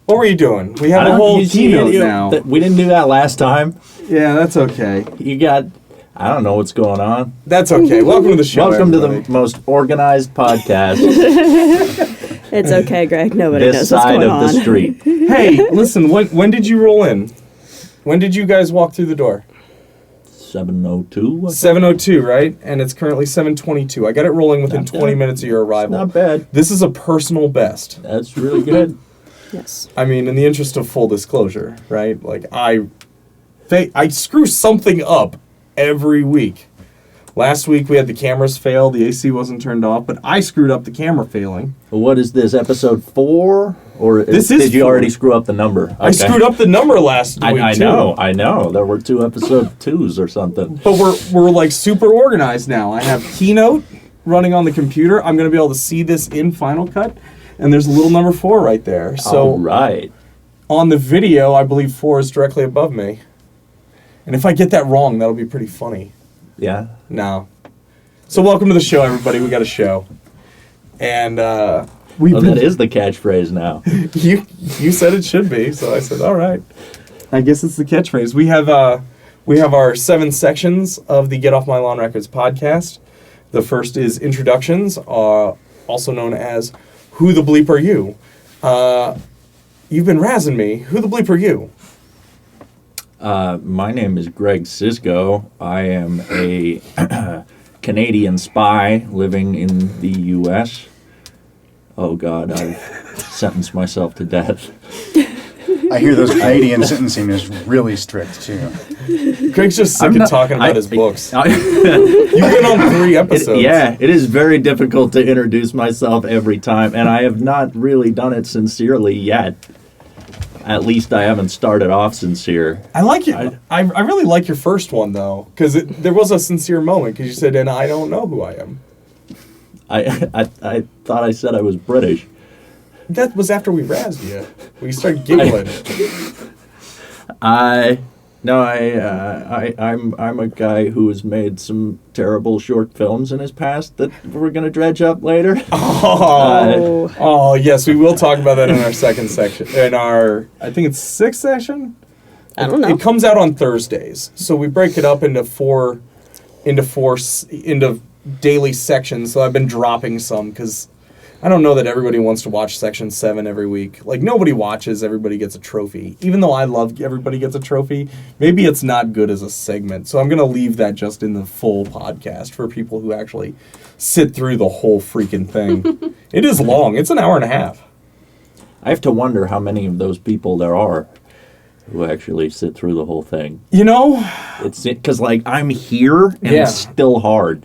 What were you doing? We have a whole keynote now. We didn't do that last time. Yeah, that's okay. You got... I don't know what's going on. That's okay. Welcome to the show, Welcome everybody. to the most organized podcast It's okay, Greg. Nobody this knows what's side going of the on. street. Hey, listen, when did you roll in? When did you guys walk through the door? 7:02. 7:02, right? And it's currently 7:22. I got it rolling within Not 20 bad. minutes of your arrival. Not bad. This is a personal best. That's really good. Yes. I mean, in the interest of full disclosure, right? Like, I screw something up every week. Last week we had the cameras fail, the AC wasn't turned off, but I screwed up the camera failing. What is this, episode 4? Or This is did you 4. already screw up the number? Okay. I screwed up the number last week, I too. know. There were 2 episode 2s or something. But we're like super organized now. I have Keynote running on the computer. I'm going to be able to see this in Final Cut, and there's a little number 4 right there. So All right. on the video, I believe 4 is directly above me. And if I get that wrong, that'll be pretty funny. Yeah. No. So welcome to the show, everybody. We got a show. And That is the catchphrase now. you said it should be, so I said, all right. I guess it's the catchphrase. We have our 7 sections of the Get Off My Lawn Records podcast. The first is introductions, also known as Who the Bleep Are You? You've been razzing me. Who the bleep are you? My name is Greg Cisco. I am a Canadian spy living in the U.S. Oh, God, I've sentenced myself to death. I hear those Canadian sentencing is really strict, too. Greg's just sick of talking about his books. You've been on 3 episodes. Yeah, it is very difficult to introduce myself every time, and I have not really done it sincerely yet. At least I haven't started off sincere. I like it. I really like your first one, though, because there was a sincere moment, because you said, and I don't know who I am. I thought I said I was British. That was after we razzed you. We started giggling. I'm a guy who has made some terrible short films in his past that we're gonna dredge up later. Oh, yes, we will talk about that in our second section. In our, I think it's 6th session? I don't know. It comes out on Thursdays. So we break it up into daily sections. So I've been dropping some because I don't know that everybody wants to watch section 7 every week. Like, nobody watches Everybody Gets a Trophy. Even though I love Everybody Gets a Trophy, maybe it's not good as a segment. So I'm going to leave that just in the full podcast for people who actually sit through the whole freaking thing. It is long. It's an hour and a half. I have to wonder how many of those people there are who actually sit through the whole thing. You know? It's because, like, I'm here and Yeah. it's still hard.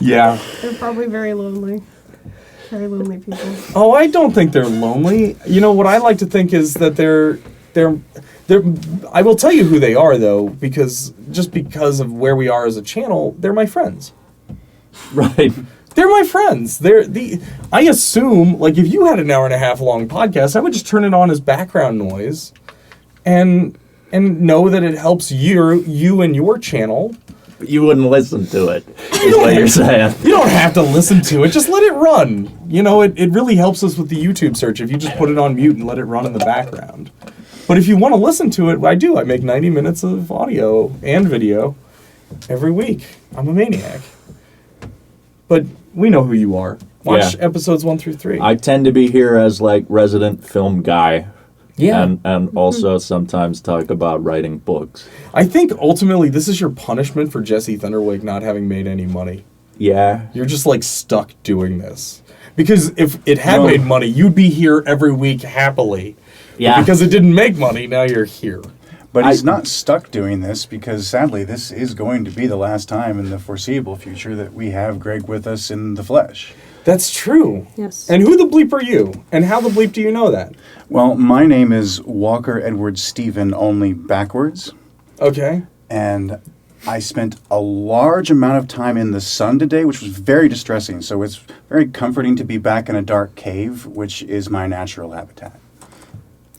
Yeah. They're probably very lonely. Very lonely people. Oh, I don't think they're lonely. You know, what I like to think is that they're I will tell you who they are, though, because of where we are as a channel, they're my friends. Right. They're my friends. I assume, like, if you had an hour and a half long podcast, I would just turn it on as background noise and know that it helps you and your channel. You wouldn't listen to it, is what you're saying. You don't have to listen to it. Just let it run. You know, it really helps us with the YouTube search if you just put it on mute and let it run in the background. But if you want to listen to it, I do. I make 90 minutes of audio and video every week. I'm a maniac. But we know who you are. Watch episodes 1 through 3. I tend to be here as, like, resident film guy. Yeah. And also sometimes talk about writing books. I think ultimately this is your punishment for Jesse Thunderwake not having made any money. Yeah. You're just, like, stuck doing this. Because if it had made money, you'd be here every week happily. Yeah. But because it didn't make money, now you're here. But he's not stuck doing this because, sadly, this is going to be the last time in the foreseeable future that we have Greg with us in the flesh. That's true. Yes. And who the bleep are you? And how the bleep do you know that? Well, my name is Walker Edward Stephen, only backwards. Okay. And I spent a large amount of time in the sun today, which was very distressing. So it's very comforting to be back in a dark cave, which is my natural habitat.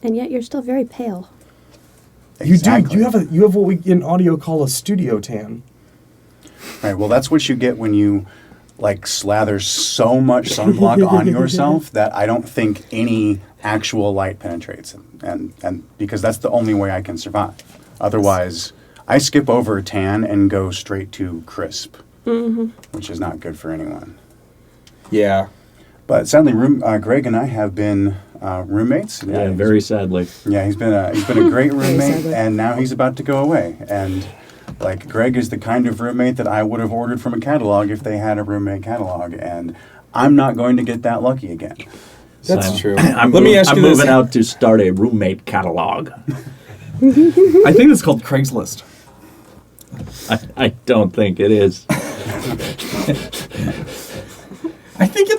And yet you're still very pale. Exactly. You have what we in audio call a studio tan. Right, well, that's what you get when you like slather so much sunblock on yourself that I don't think any actual light penetrates, and because that's the only way I can survive. Otherwise, I skip over tan and go straight to crisp, which is not good for anyone. Yeah. But sadly, Greg and I have been roommates. Yeah, very sadly. Yeah, he's been a great roommate, sadly. and now he's about to go away. And like Greg is the kind of roommate that I would have ordered from a catalog if they had a roommate catalog, and I'm not going to get that lucky again. That's So, true. I'm Let me ask I'm you this. moving out to start a roommate catalog. I think it's called Craigslist. I don't think it is. I think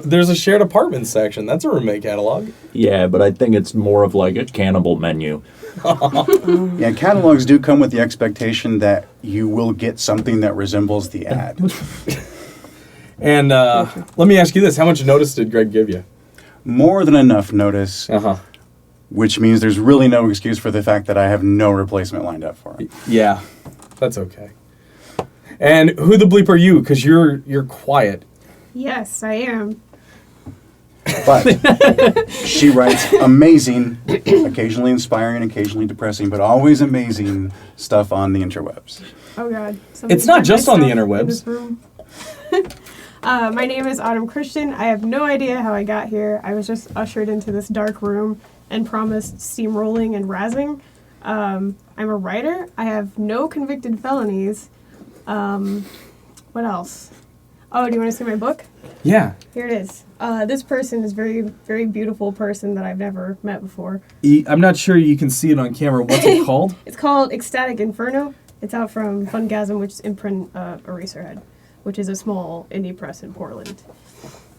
there's a shared apartment section. That's a roommate catalog. Yeah, but I think it's more of like a cannibal menu. Yeah, catalogs do come with the expectation that you will get something that resembles the ad. And let me ask you this: how much notice did Greg give you? More than enough notice, Uh-huh. which means there's really no excuse for the fact that I have no replacement lined up for him. Yeah, that's okay. And who the bleep are you? Because you're quiet. Yes, I am. But she writes amazing, occasionally inspiring, occasionally depressing, but always amazing stuff on the interwebs. Oh God. It's not just on the in interwebs. this room. My name is Autumn Christian. I have no idea how I got here. I was just ushered into this dark room and promised steamrolling and razzing. I'm a writer. I have no convicted felonies. What else? Oh, do you want to see my book? Yeah. Here it is. This person is very, very beautiful person that I've never met before. I'm not sure you can see it on camera. What's it called? It's called Ecstatic Inferno. It's out from Fungasm, which is imprint Eraserhead, which is a small indie press in Portland.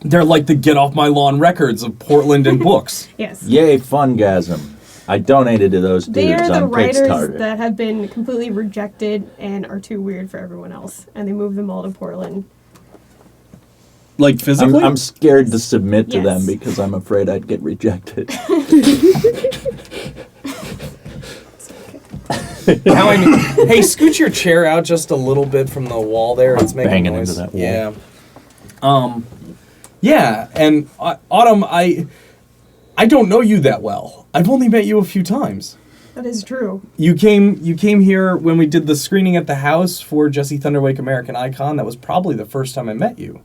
They're like the Get Off My Lawn records of Portland and books. Yes. Yay, Fungasm. I donated to those They dudes are the on writers Kickstarter. that have been completely rejected and are too weird for everyone else. And they moved them all to Portland. Like physically? I'm scared to submit to them Yes. because I'm afraid I'd get rejected. Hey, scoot your chair out just a little bit from the wall there. It's making Banging noise. into that wall. Yeah. Yeah, and Autumn, I don't know you that well. I've only met you a few times. That is true. You came here when we did the screening at the house for Jesse Thunderwake American Icon. That was probably the first time I met you.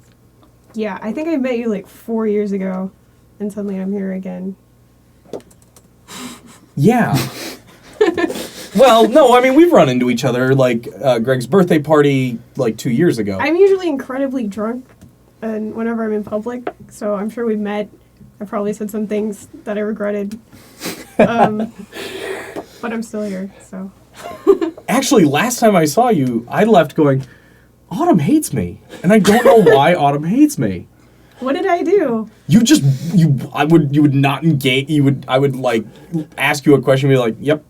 Yeah, I think I met you like 4 years ago, and suddenly I'm here again. Yeah. Well, no, I mean, we've run into each other, like Greg's birthday party like 2 years ago. I'm usually incredibly drunk and whenever I'm in public, so I'm sure we've met. I probably said some things that I regretted. But I'm still here, so. Actually, last time I saw you, I left going, Autumn hates me. And I don't know why Autumn hates me. What did I do? I would not engage, I would like ask you a question and be like, yep.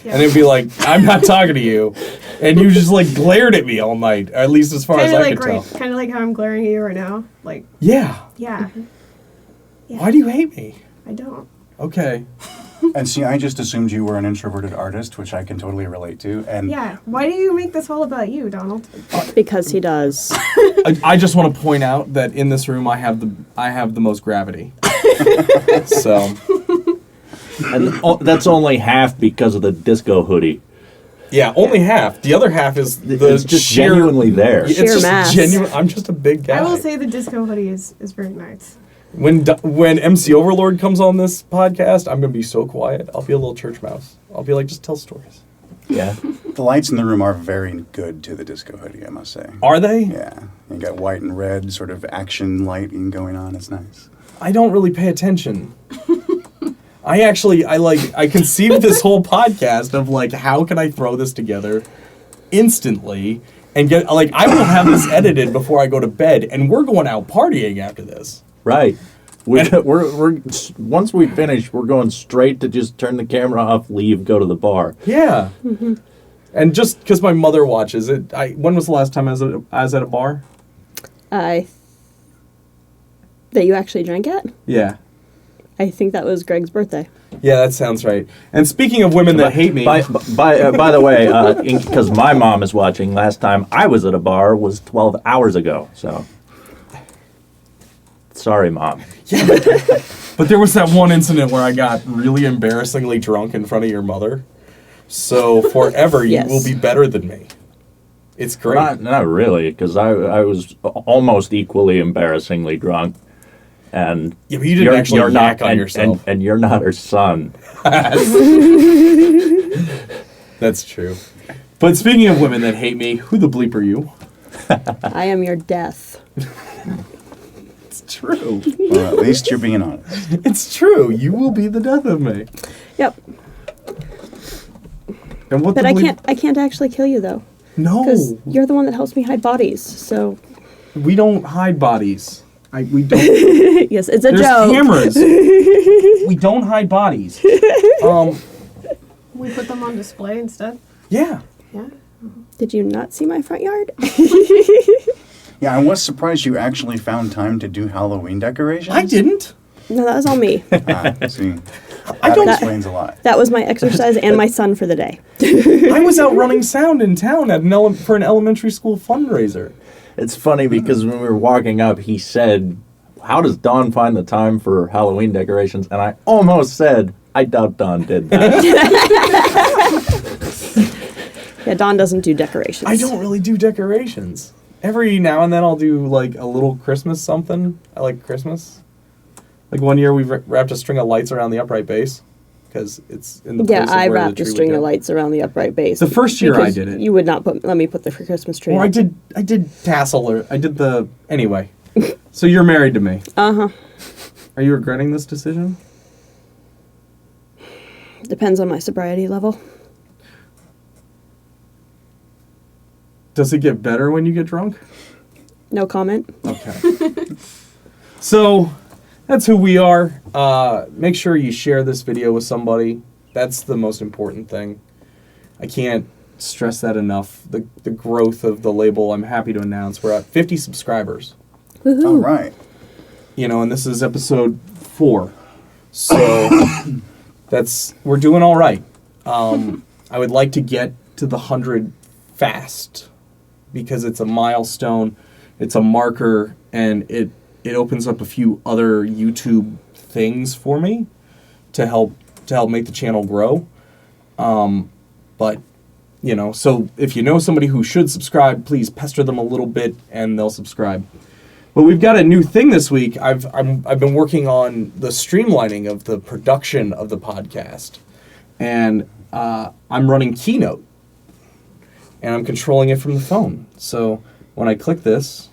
Yeah. And it'd be like, I'm not talking to you. And you just like glared at me all night, at least as far as I could tell. Kind of like how I'm glaring at you right now. Like, Yeah. yeah, Why do you hate me? I don't. Okay. And see, I just assumed you were an introverted artist, which I can totally relate to. And Yeah, why do you make this all about you, Donald? Because he does. I just want to point out that in this room I have the most gravity. So And that's only half because of the disco hoodie. yeah, only half. The other half is the It's just sheer, genuinely there. It's Sheer just mass. genuine. I'm just a big guy. I will say the disco hoodie is very nice. When MC Overlord comes on this podcast, I'm gonna be so quiet. I'll be a little church mouse. I'll be like, just tell stories. Yeah. the lights in the room are very good to the disco hoodie, I must say. Are they? Yeah, you got white and red sort of action lighting going on. It's nice. I don't really pay attention. I conceived this whole podcast of like, how can I throw this together instantly and get like, I will have this edited before I go to bed, and we're going out partying after this. Right. We're once we finish, we're going straight to just turn the camera off, leave, go to the bar. Yeah. And just because my mother watches it, when was the last time I was at a bar? That you actually drank at? Yeah. I think that was Greg's birthday. Yeah, that sounds right. And speaking of women that hate me, By the way, because my mom is watching, last time I was at a bar was 12 hours ago. So, sorry, Mom. but there was that one incident where I got really embarrassingly drunk in front of your mother. So forever, you Yes. will be better than me. It's great. Not really, because I was almost equally embarrassingly drunk. And Yeah, but you didn't actually you're yak not, on and, yourself. And you're not her son. That's true. But speaking of women that hate me, who the bleep are you? I am your death. It's true. Well, at least you're being honest. It's true. You will be the death of me. Yep. And what But the bleep? I can't actually kill you though, No, because you're the one that helps me hide bodies. So we don't hide bodies. We don't. yes, it's a There's joke. cameras. We don't hide bodies. We put them on display instead. Yeah. Yeah. Did you not see my front yard? Yeah, I was surprised you actually found time to do Halloween decorations. I didn't. No, that was all me. See, I that don't. explains a lot. That was my exercise and my son for the day. I was out running sound in town at for an elementary school fundraiser. It's funny because when we were walking up, he said, "How does Dawn find the time for Halloween decorations?" And I almost said, "I doubt Dawn did that." Yeah, Dawn doesn't do decorations. I don't really do decorations. Every now and then I'll do like a little Christmas something. I like Christmas. Like one year we wrapped a string of lights around the upright base because it's in the Yeah, place of I where the wrapped a tree string would of go. lights around the upright base. The first year I because did it. You would not let me put the Christmas tree. Or up. I did tassel or I did the anyway. So you're married to me. Uh-huh. Are you regretting this decision? Depends on my sobriety level. Does it get better when you get drunk? No comment. Okay. So that's who we are. Make sure you share this video with somebody. That's the most important thing. I can't stress that enough. The growth of the label, I'm happy to announce, we're at 50 subscribers. Woohoo. All right. You know, and this is episode 4. So we're doing all right. I would like to get to the 100 fast because it's a milestone, it's a marker, and it opens up a few other YouTube things for me to help make the channel grow. But you know, so if you know somebody who should subscribe, please pester them a little bit and they'll subscribe. But we've got a new thing this week. I've been working on the streamlining of the production of the podcast, and I'm running Keynote, and I'm controlling it from the phone. So when I click this,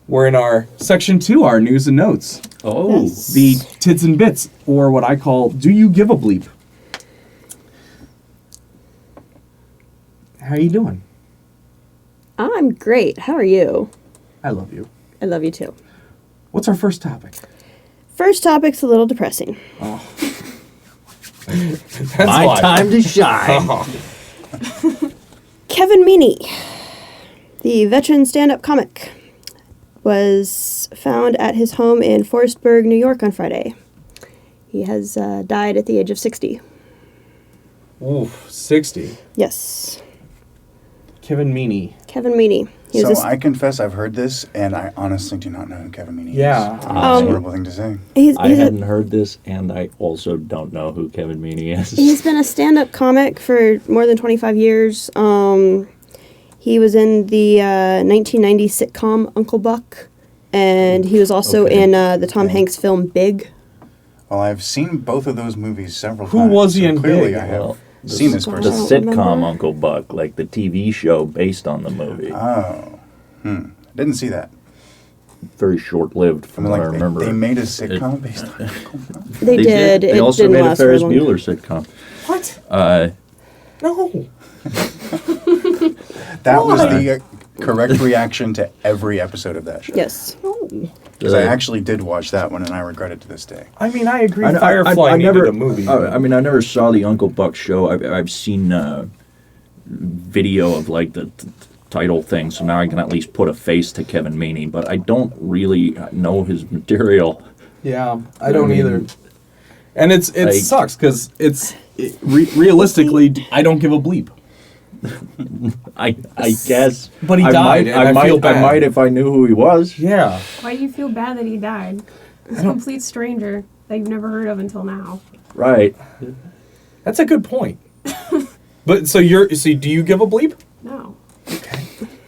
we're in our section 2, our news and notes, Oh, Yes. the tits and bits, or what I call, do you give a bleep? How you doing? I'm great. How are you? I love you. I love you too. What's our first topic? First topic's a little depressing. That's my why. time to shine. Kevin Meaney, the veteran stand-up comic, was found at his home in Forestburg, New York on Friday. He has died at the age of 60. Oof, 60. Yes. Kevin Meaney. Kevin Meaney. He So was a, I confess I've heard this, and I honestly do not know who Kevin Meaney Yeah. is. That's a horrible thing to say. he's, I he's, hadn't a, heard this, and I also don't know who Kevin Meaney is. he's been a stand-up comic for more than 25 years. He was in the 1990 sitcom Uncle Buck, and he was also Okay. in the Tom Hanks film Big. Well, I've seen both of those movies several Who times. was he in clearly Big? I have Well, seen this I The person. don't sitcom remember. Uncle Buck, like the TV show based on the movie. Oh. Didn't see that. Very short-lived I from mean, what I like, remember. they made a sitcom based on Uncle Buck. They did. They It also didn't made a last very Ferris long. Bueller sitcom. What? No. That was Why? the correct reaction to every episode of that show. Yes. Because I actually did watch that one, and I regret it to this day. I mean, I agree. Firefly needed a movie. I mean, I never saw the Uncle Buck show. I've seen video of like the title thing, so now I can at least put a face to Kevin Meaney. But I don't really know his material. Yeah, I don't I mean, either. And it Like- sucks because realistically, I don't give a bleep. I guess. But he I died, Might, and I might, feel bad. I might if I knew who he was. Yeah. Why do you feel bad that he died? He's a complete stranger that you've never heard of until now. Right. That's a good point. But so do you give a bleep? No.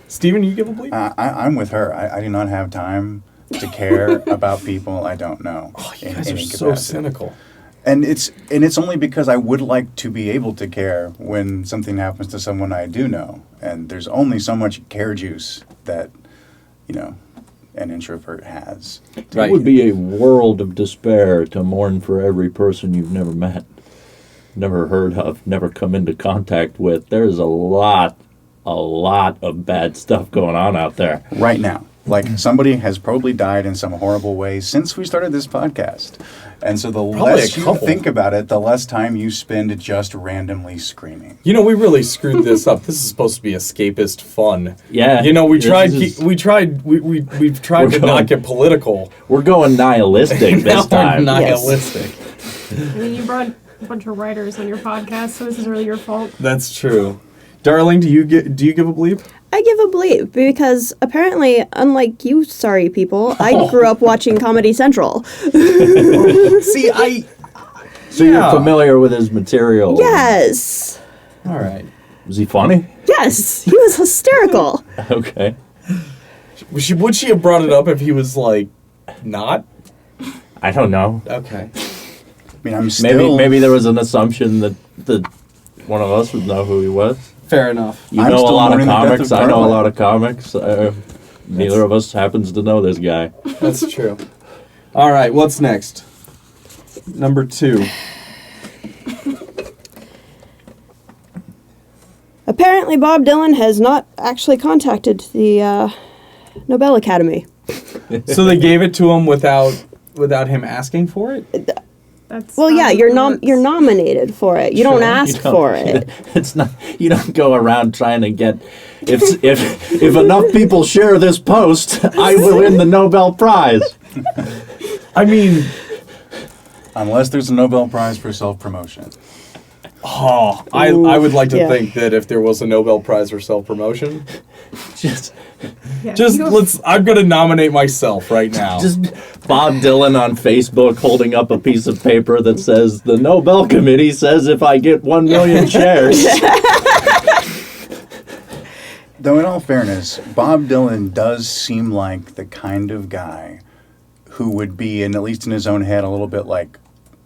Steven, you give a bleep? I'm with her. I do not have time to care about people I don't know. You in guys are any so capacity. cynical. And it's only because I would like to be able to care when something happens to someone I do know. And there's only so much care juice that, an introvert has. It would be a world of despair to mourn for every person you've never met, never heard of, never come into contact with. There's a lot of bad stuff going on out there. Right now. Like somebody has probably died in some horrible way since we started this podcast. And so the less you couple. think about it, the less time you spend just randomly screaming. We really screwed this up. This is supposed to be escapist fun. Yeah. We've This tried is- to not get political. We're going nihilistic Now this time. we're nihilistic. I mean, you brought a bunch of writers on your podcast, so this is really your fault. That's true. Darling, do you give a bleep? I give a bleep because apparently, unlike you sorry people, I grew up watching Comedy Central. See, So Yeah. you're familiar with his material? Yes. all right. Was he funny? Yes. He was hysterical. Okay. Would she have brought it up if he was like not? I don't know. Okay. I mean, I'm still... Maybe there was an assumption that one of us would know who he was. Fair enough. You I'm know a still lot of mourning the death comics. of I know a Garland. lot of comics. Neither of us happens to know this guy. That's true. All right, what's next? Number 2. Apparently, Bob Dylan has not actually contacted the Nobel Academy. So they gave it to him without him asking for it? That's Well, yeah, how you're it works. you're nominated for it. You don't Sure, ask You don't- for it. It's not. You don't go around trying to get. If enough people share this post, I will win the Nobel Prize. I mean, Unless there's a Nobel Prize for self-promotion. I would like to Yeah. think that if there was a Nobel Prize for self-promotion, Just Yeah, just you have- I'm going to nominate myself right now. Just Bob Dylan on Facebook holding up a piece of paper that says, "The Nobel Committee says if I get 1 million shares." Though in all fairness, Bob Dylan does seem like the kind of guy who would be, at least in his own head, a little bit like,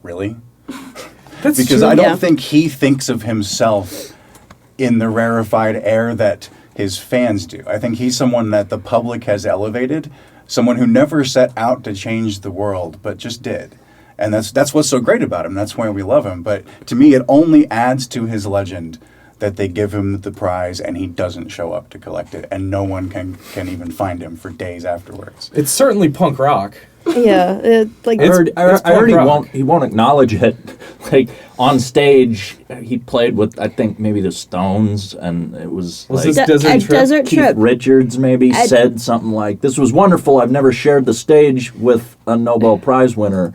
really? That's Because true. I don't Yeah. think he thinks of himself in the rarefied air that his fans do. I think he's someone that the public has elevated, someone who never set out to change the world, but just did. And that's what's so great about him. That's why we love him. But to me, it only adds to his legend that they give him the prize and he doesn't show up to collect it, and no one can even find him for days afterwards. It's certainly punk rock. Yeah, like I heard, it's I heard he punk rock. he won't acknowledge it. Like on stage, he played with I think maybe the Stones, and it was Was like this Desert a Trip? desert Keith trip. Richards maybe I- said something like, "This was wonderful. I've never shared the stage with a Nobel Prize winner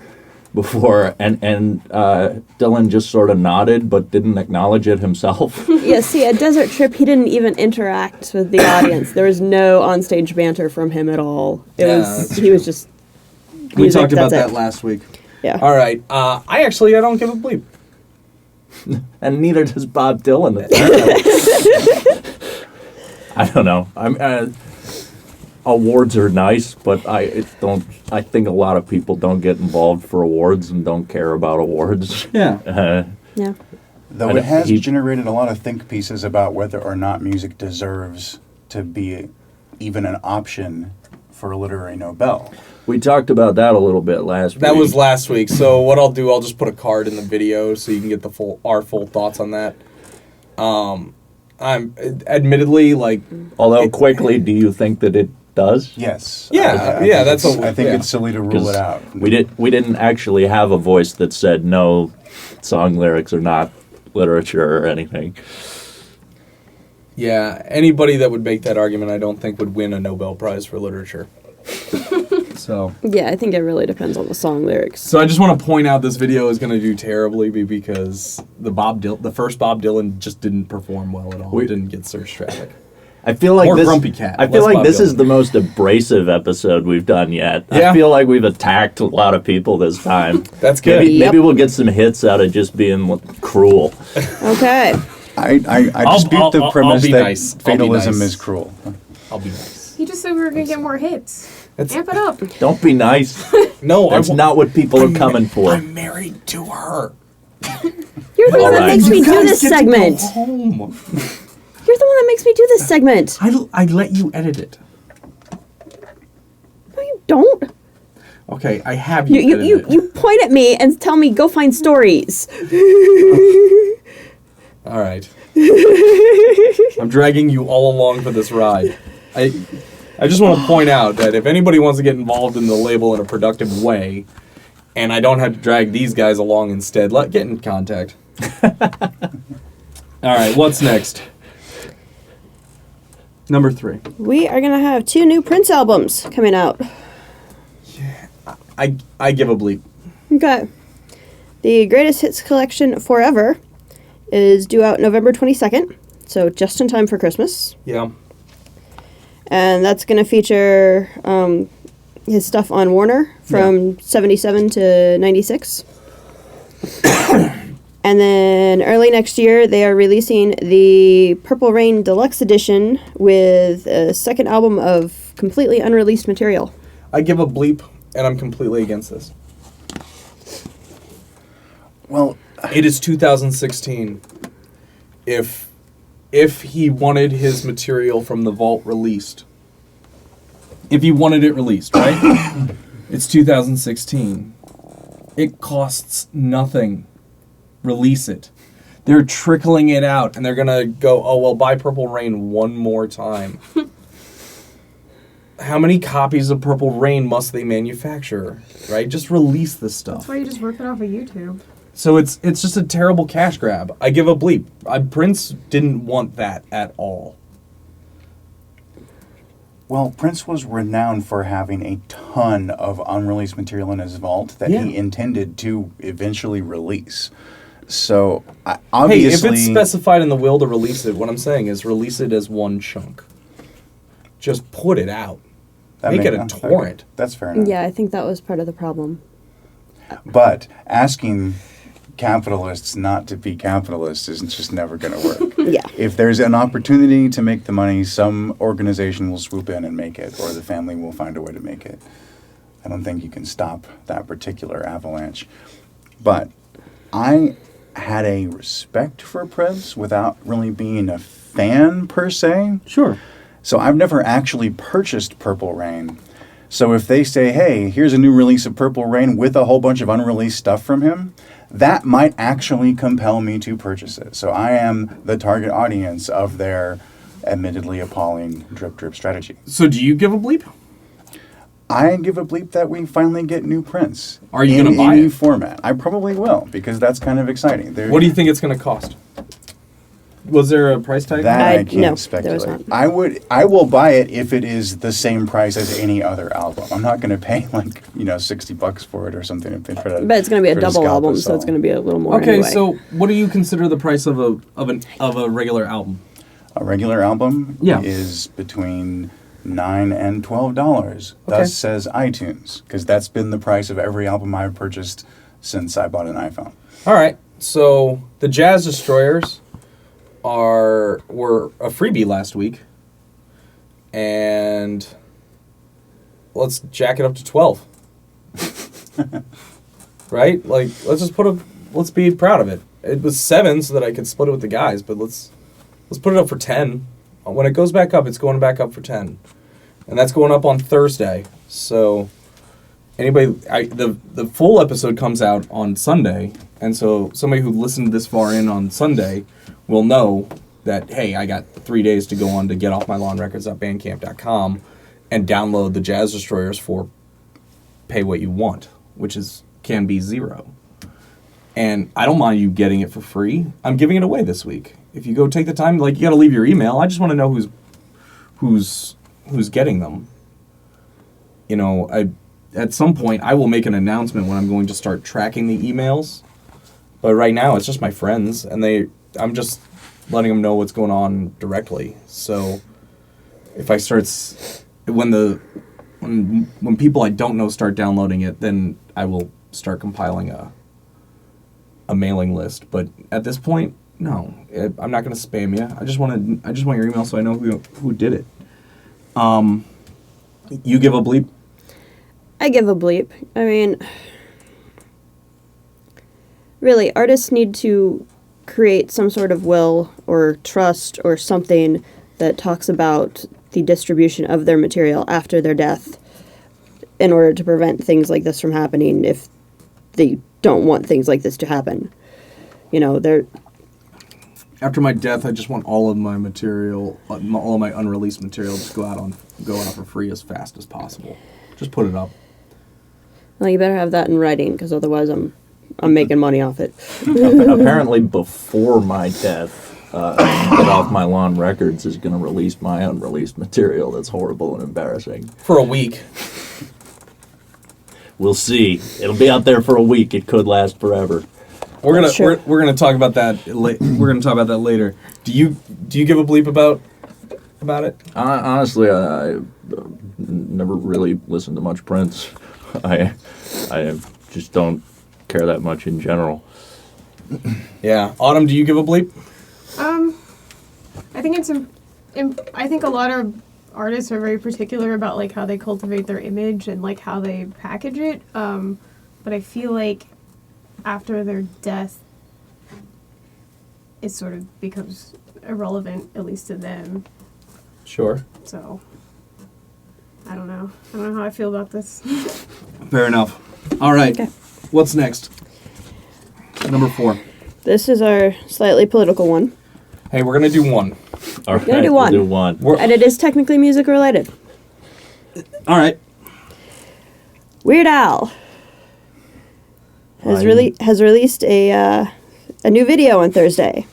before," and Dylan just sort of nodded but didn't acknowledge it himself. Yeah, see, at Desert Trip, he didn't even interact with the audience. There was no onstage banter from him at all. He was just. We music, talked about that's that it. last week. Yeah. All right. I don't give a bleep. And neither does Bob Dylan. apparently. I don't know. Awards are nice, but I think a lot of people don't get involved for awards and don't care about awards. Yeah. Yeah. Though And it has he- generated a lot of think pieces about whether or not music deserves to be even an option for a literary Nobel. We talked about that a little bit last week. That was last week. So what I'll do, I'll just put a card in the video so you can get our full thoughts on that. I'm admittedly like, Although quickly, do you think that it does? Yes. Yeah, I yeah, think that's it's- what- I think yeah. it's silly to rule 'Cause it out. We didn't actually have a voice that said no, song lyrics are not literature or anything. yeah, anybody that would make that argument, I don't think would win a Nobel Prize for literature. So Yeah, I think it really depends on the song lyrics. So I just want to point out this video is going to do terribly because the first Bob Dylan just didn't perform well at all. It didn't get search traffic. I feel like More this. Grumpy Cat, I feel less like Bob this is Dylan. the most abrasive episode we've done yet. Yeah. I feel like we've attacked a lot of people this time. That's good. Maybe, Yep. maybe we'll get some hits out of just being cruel. Okay. I dispute the I'll premise be that nice. I'll be fatalism nice. is cruel. I'll be nice. He just said we were gonna get more hits. That's- Amp it up. Don't be nice. No, That's not what people are coming for. I'm married to her. You're the one that Alright. makes me You do guys this get to go segment. home. You're the one that makes me do this segment. I let you edit it. No, you don't. Okay, I have you. You edit it. you point at me and tell me go find stories. All right. I'm dragging you all along for this ride. I just want to point out that if anybody wants to get involved in the label in a productive way, and I don't have to drag these guys along instead, get in contact. All right, what's next? Number 3. We are gonna have 2 new Prince albums coming out. I give a bleep. Okay. The Greatest Hits Collection Forever is due out November 22nd, so just in time for Christmas. Yeah. And that's going to feature his stuff on Warner from 77 to 96. And then early next year, they are releasing the Purple Rain Deluxe Edition with a second album of completely unreleased material. I give a bleep, and I'm completely against this. Well, It is 2016. If he wanted his material from the vault released, if he wanted it released, right? It's 2016. It costs nothing. Release it. They're trickling it out, and they're gonna go, oh well, buy Purple Rain one more time. How many copies of Purple Rain must they manufacture? Right? Just release this stuff. That's why you just rip it off of YouTube. So it's just a terrible cash grab. I give a bleep. Prince didn't want that at all. well, Prince was renowned for having a ton of unreleased material in his vault that Yeah. he intended to eventually release. So Hey, if obviously, it's specified in the will to release it, what I'm saying is release it as one chunk. Just put it out. that make may- it a okay, torrent. That's fair enough. Yeah, I think that was part of the problem. But asking capitalists not to be capitalists is just never going to work. Yeah. If there's an opportunity to make the money, some organization will swoop in and make it, or the family will find a way to make it. I don't think you can stop that particular avalanche. But I had a respect for Prince without really being a fan per se. Sure. So I've never actually purchased Purple Rain. So if they say, hey, here's a new release of Purple Rain with a whole bunch of unreleased stuff from him, that might actually compel me to purchase it. So I am the target audience of their admittedly appalling drip drip strategy. So do you give a bleep? I give a bleep that we finally get new Prince. Are you in gonna buy a it? new format? I probably will, because that's kind of exciting. What do you think it's going to cost? Was there a price tag? That I can't no, there was speculate. not. I will buy it if it is the same price as any other album. I'm not going to pay like $60 for it or something if they try to. But it's going to be a try to double scalp album, us so it's all. going to be a little more Okay, anyway. so what do you consider the price of a regular album? A regular album Yeah. is between $9 and $12. Thus says iTunes, because that's been the price of every album I've purchased since I bought an iPhone. All right. So the Jazz Destroyers were a freebie last week, and let's jack it up to 12. Right? Like, let's be proud of it. It was 7 so that I could split it with the guys, but let's put it up for 10. When it goes back up, it's going back up for 10. And that's going up on Thursday. So the full episode comes out on Sunday, and so somebody who listened this far in on Sunday will know that, hey, I got 3 days to go on to getoffmylawnrecords.bandcamp.com and download the Jazz Destroyers for pay what you want, which can be $0. And I don't mind you getting it for free. I'm giving it away this week. If you go take the time, you got to leave your email. I just want to know who's getting them. at some point I will make an announcement when I'm going to start tracking the emails. But right now it's just my friends, and I'm just letting them know what's going on directly. So if I start when people I don't know start downloading it, then I will start compiling a mailing list. But at this point, no, I'm not going to spam you. I just want your email so I know who did it. You give a bleep? I give a bleep. I mean, really, artists need to create some sort of will or trust or something that talks about the distribution of their material after their death in order to prevent things like this from happening if they don't want things like this to happen. You know, they're... After my death, I just want all of my material, all of my unreleased material, just go out for free as fast as possible. Just put it up. Well, you better have that in writing, because otherwise I'm making money off it. Apparently, before my death, Get Off My Lawn Records is going to release my unreleased material. That's horrible and embarrassing. For a week. We'll see. It'll be out there for a week. It could last forever. We're gonna Sure. we're gonna talk about that. We're gonna talk about that later. Do you give a bleep about it? Honestly, I never really listened to much Prince. I just don't care that much in general. Yeah. Autumn, do you give a bleep? I think I think a lot of artists are very particular about like how they cultivate their image and like how they package it. But I feel like after their death, it sort of becomes irrelevant, at least to them. Sure. So I don't know. I don't know how I feel about this. Fair enough. All right. Okay. What's next? Number 4. This is our slightly political one, Hey, we're gonna do one. All right, gonna do we'll one. do one. and it is technically music related. All right. Weird Al has released a new video on Thursday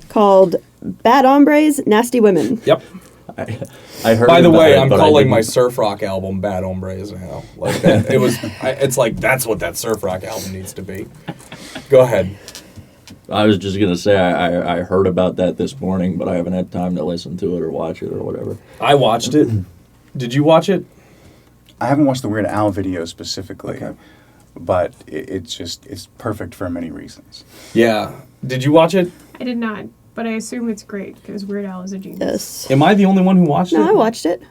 called "Bad Hombres, Nasty Women." Yep. I heard. By the about way, it, I'm but I calling didn't- my surf rock album "Bad Hombres" now. Like that, it was. It's like that's what that surf rock album needs to be. Go ahead. I was just gonna say I heard about that this morning, but I haven't had time to listen to it or watch it or whatever. I watched it. Did you watch it? I haven't watched the Weird Al video specifically, Okay. but it's perfect for many reasons. Yeah. Did you watch it? I did not, but I assume it's great because Weird Al is a genius. Yes. Am I the only one who watched it? No, I watched it.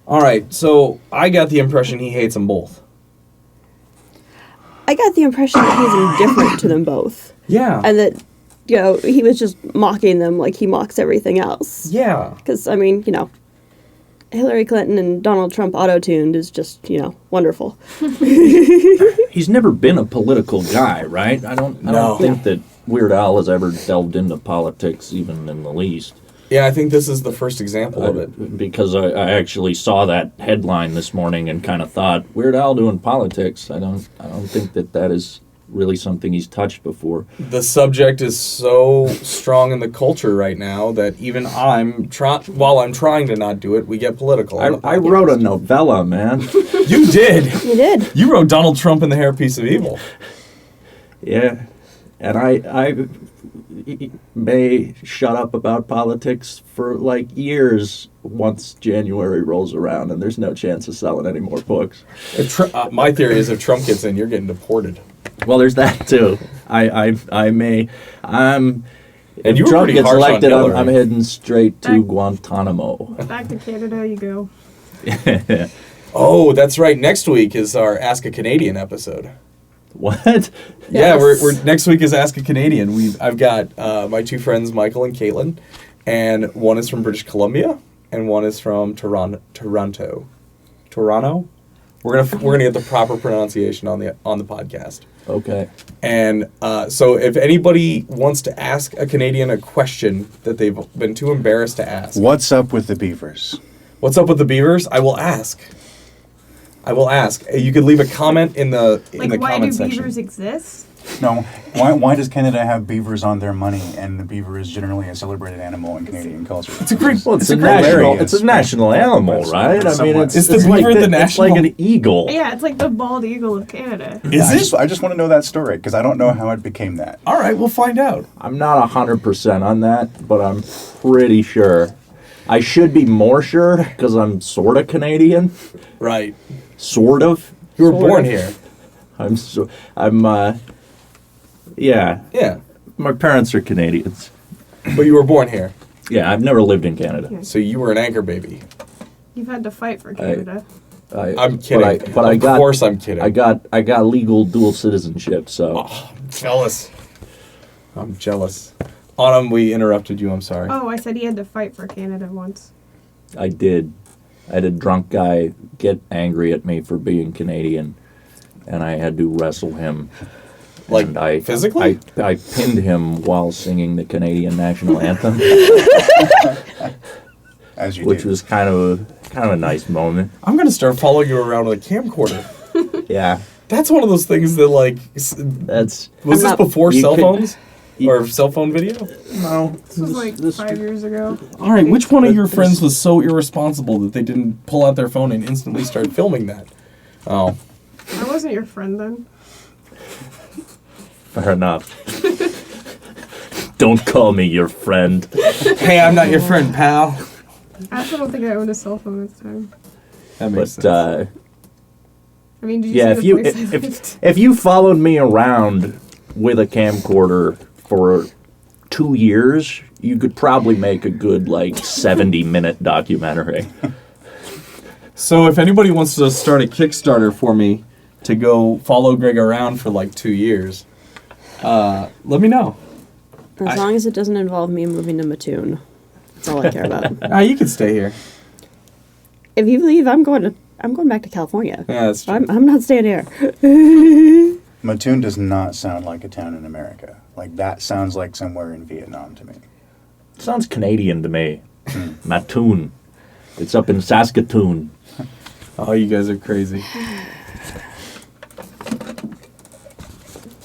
All right. So I got the impression he hates them both. I got the impression that he's indifferent to them both, Yeah. and that he was just mocking them like he mocks everything else. Yeah. Because I mean, Hillary Clinton and Donald Trump auto-tuned is just wonderful. He's never been a political guy, right? I don't No. think that Weird Al has ever delved into politics, even in the least. Yeah. I think this is the first example of it. Because I actually saw that headline this morning and kind of thought, Weird Al doing politics. I don't think that is really something he's touched before. The subject is so strong in the culture right now that even while I'm trying to not do it, we get political. on the I podcast. wrote a novella, man. You did. He did. You wrote Donald Trump and the Hairpiece of Evil. Yeah, and I may shut up about politics for like years once January rolls around, and there's no chance of selling any more books. My theory is if Trump gets in, you're getting deported. Well, there's that too. I may. And If you were Trump pretty gets harsh on elected, Hillary. I'm heading straight to Guantanamo. Back to Canada you go. Oh, that's right. Next week is our Ask a Canadian episode. What? Yeah, Yes. we're next week is Ask a Canadian. I've got my two friends Michael and Caitlin, and one is from British Columbia and one is from Toronto. Toronto. We're gonna get the proper pronunciation on the podcast. Okay. And so if anybody wants to ask a Canadian a question that they've been too embarrassed to ask, What's up with the Beavers? what's up with the Beavers? I will ask. You could leave a comment in the Like, why comment do section. beavers exist? No, why does Canada have beavers on their money, and the beaver is generally a celebrated animal in Canadian culture? It's a great. Well, it's a great hilarious. it's a national animal, It's right? I mean, somewhat- Is the it's like beaver the It's national- like an eagle. Yeah, it's like the bald eagle of Canada. Is it? I just want to know that story because I don't know how it became that. All right, we'll find out. I'm not 100% on that, but I'm pretty sure. I should be more sure because I'm sort of Canadian. Right. Sort of. You were Sort born of. here. Yeah. Yeah. My parents are Canadians. But you were born here. Yeah, I've never lived in Canada. So you were an anchor baby. You've had to fight for Canada. I'm kidding. But I of got, course I'm kidding. I got legal dual citizenship, so I'm jealous. I'm jealous. Autumn, we interrupted you. I'm sorry. Oh, I said he had to fight for Canada once. I did. I had a drunk guy get angry at me for being Canadian, and I had to wrestle him. Like, And I, physically? I pinned him while singing the Canadian national anthem, As you which do. was kind of a nice moment. I'm gonna start following you around with a camcorder. Yeah, That's one of those things that like that's was I'm this not- before You cell could- phones or cell phone video? no. This was like 5 years ago. All right, which one of your friends was so irresponsible that they didn't pull out their phone and instantly start filming that? Oh, I wasn't your friend then. Fair enough. Don't call me your friend. hey, I'm not your friend, pal. I also don't think I owned a cell phone at the time. That makes But sense. I mean, did you yeah, see if the you place I lived? if you followed me around with a camcorder for 2 years, you could probably make a good like 70-minute documentary. So if anybody wants to start a Kickstarter for me to go follow Greg around for like 2 years, let me know. As long as it doesn't involve me moving to Mattoon. That's all I care about. You can stay here. If you leave, I'm going back to California. Yeah, that's true. I'm not staying here. Mattoon does not sound like a town in America. Like that sounds like somewhere in Vietnam to me. Sounds Canadian to me. Mattoon. It's up in Saskatoon. Oh, you guys are crazy.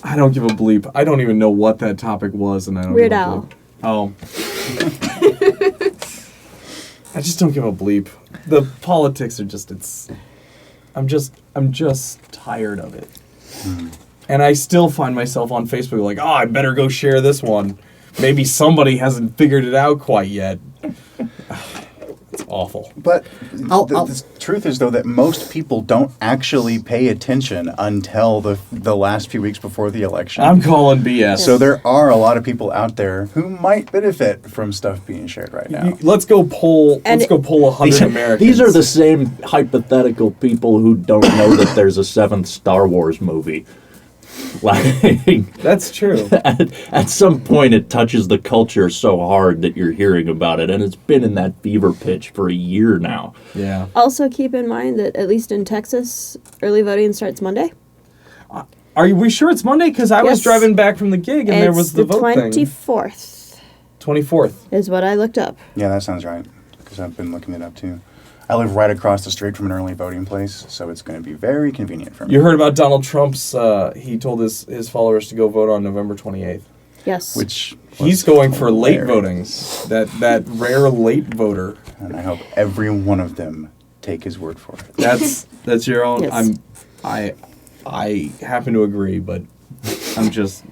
I don't give a bleep. I don't even know what that topic was, and I don't Weird give a Al. bleep. Oh. I just don't give a bleep. The politics are just I'm just tired of it. And I still find myself on Facebook like, oh, I better go share this one. Maybe somebody hasn't figured it out quite yet. It's awful. But I'll- the truth is, though, that most people don't actually pay attention until the last few weeks before the election. I'm calling BS. So there are a lot of people out there who might benefit from stuff being shared right now. Let's go poll. And Let's go poll 100 Americans. These are the same hypothetical people who don't know that there's a 7th Star Wars movie. Like, That's true. at some point, it touches the culture so hard that you're hearing about it, and it's been in that fever pitch for a year now. Yeah. Also, keep in mind that at least in Texas, early voting starts Monday. Are we sure it's Monday? Because I was Yes. driving back from the gig and there was the vote thing. 24th 24th. is what I looked up. Yeah, that sounds right. Because I've been looking it up too. I live right across the street from an early voting place, so it's going to be very convenient for me. You heard about Donald Trump's, he told his followers to go vote on November 28th. Yes. Which He's going for late voting. hilarious. That rare late voter. And I hope every one of them take his word for it. That's your own. Yes. I happen to agree, but I'm just.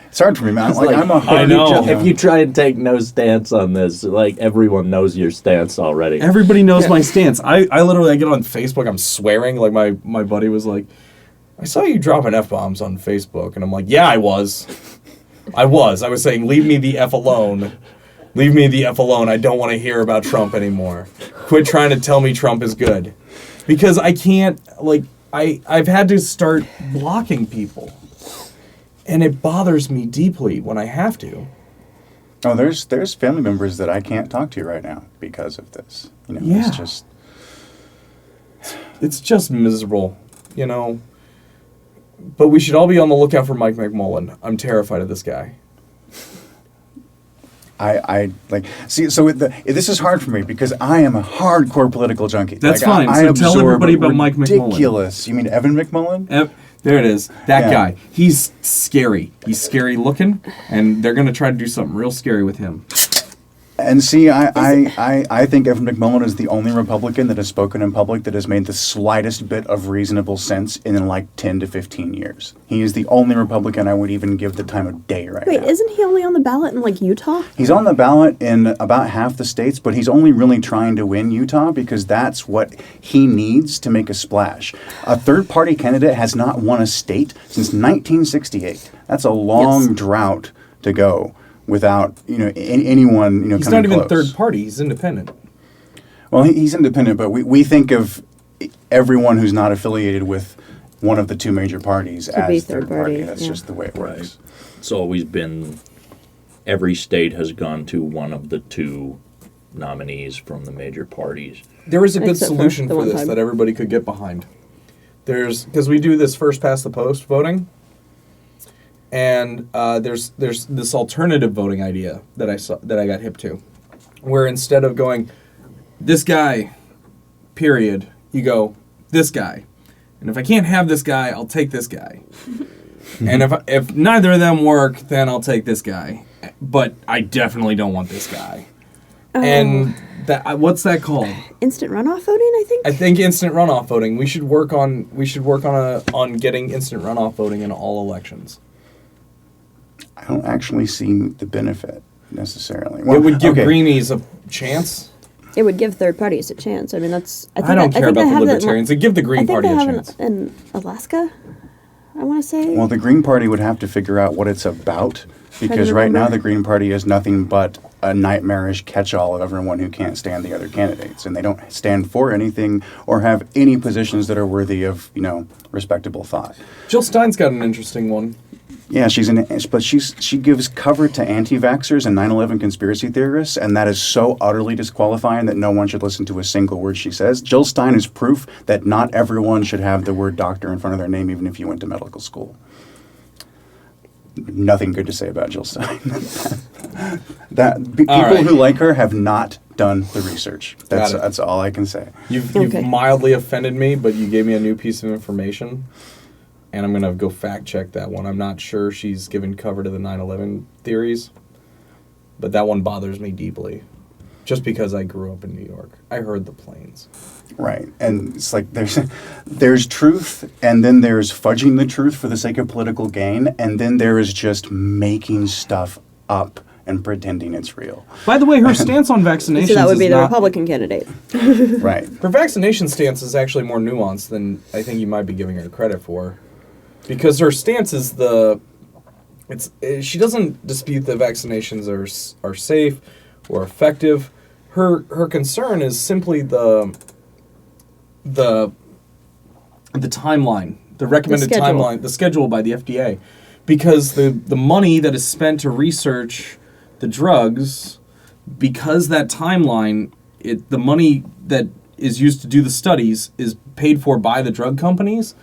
It's hard for me, man. It's Like, like, I'm a I hard know. If you try and take no stance on this, like, everyone knows your stance already. Everybody knows my stance. I literally get on Facebook. I'm swearing. Like my buddy was like, I saw you dropping F-bombs on Facebook, and I'm like, yeah, I was. I was saying, leave me the F alone. Leave me the F alone. I don't want to hear about Trump anymore. Quit trying to tell me Trump is good. Because I can't, like, I've had to start blocking people. And it bothers me deeply when I have to. Oh, there's family members that I can't talk to right now because of this. You know, Yeah. it's just It's miserable, you know. But we should all be on the lookout for Mike McMullen. I'm terrified of this guy. I like see. So this is hard for me because I am a hardcore political junkie. That's Like, fine. I So tell absorb everybody about Mike McMullen. ridiculous. You mean Evan McMullen? There it is. That Yeah. guy. He's scary. He's scary looking, and they're going to try to do something real scary with him. And see, I think Evan McMullin is the only Republican that has spoken in public that has made the slightest bit of reasonable sense in like 10 to 15 years. He is the only Republican I would even give the time of day right Wait, now. isn't he only on the ballot in like Utah? He's on the ballot in about half the states, but he's only really trying to win Utah because that's what he needs to make a splash. A third-party candidate has not won a state since 1968. That's a long Yes. drought to go without anyone He's coming not even close. third party. He's independent. Well, he's independent, but we think of everyone who's not affiliated with one of the two major parties To be as third third party. party, That's yeah. just the way it works. It's always been, every state has gone to one of the two nominees from the major parties. There is a good Except for solution the for one this time. that everybody could get behind. Because we do this first past the post voting, and there's this alternative voting idea that I got hip to, where instead of going this guy, period, you go this guy, and if I can't have this guy, I'll take this guy, and if neither of them work, then I'll take this guy, but I definitely don't want this guy, and that what's that called? Instant runoff voting, I think. I think instant runoff voting. We should work on getting instant runoff voting in all elections. I don't actually see the benefit necessarily. It would give okay. greenies a chance. It would give third parties a chance. I mean, that's. I don't care about the libertarians. It give the I Green think Party they a have chance. in Alaska. I want to say. Well, the Green Party would have to figure out what it's about because right now remember. the Green Party is nothing but a nightmarish catch-all of everyone who can't stand the other candidates, and they don't stand for anything or have any positions that are worthy of respectable thought. Jill Stein's got an interesting one. Yeah, but she gives cover to anti-vaxxers and 9/11 conspiracy theorists, and that is so utterly disqualifying that no one should listen to a single word she says. Jill Stein is proof that not everyone should have the word doctor in front of their name, even if you went to medical school. Nothing good to say about Jill Stein. People right. who like her have not done the research. Got it. That's all I can say. You've Okay. mildly offended me, but you gave me a new piece of information, and I'm gonna go fact check that one. I'm not sure she's given cover to the 9/11 theories, but that one bothers me deeply, just because I grew up in New York. I heard the planes. Right, and it's like there's truth, and then there's fudging the truth for the sake of political gain, and then there is just making stuff up and pretending it's real. By the way, her stance on vaccinations So that would be is the not- Republican candidate. Right. Her vaccination stance is actually more nuanced than I think you might be giving her credit for, because her stance is she doesn't dispute that vaccinations are safe or effective. Her concern is simply the timeline, the recommended schedule. timeline, the schedule by the FDA, because the money that is spent to research the drugs, because that timeline, the money that is used to do the studies is paid for by the drug companies.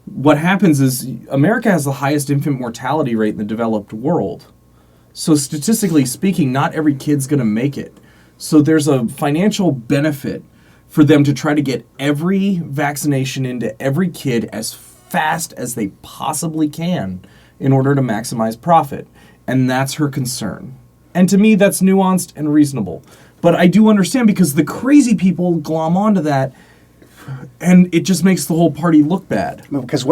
What happens is America has the highest infant mortality rate in the developed world. So statistically speaking, not every kid's going to make it. So there's a financial benefit for them to try to get every vaccination into every kid as fast as they possibly can in order to maximize profit. And that's her concern. And to me, that's nuanced and reasonable. But I do understand, because the crazy people glom onto that, and it just makes the whole party look bad. Because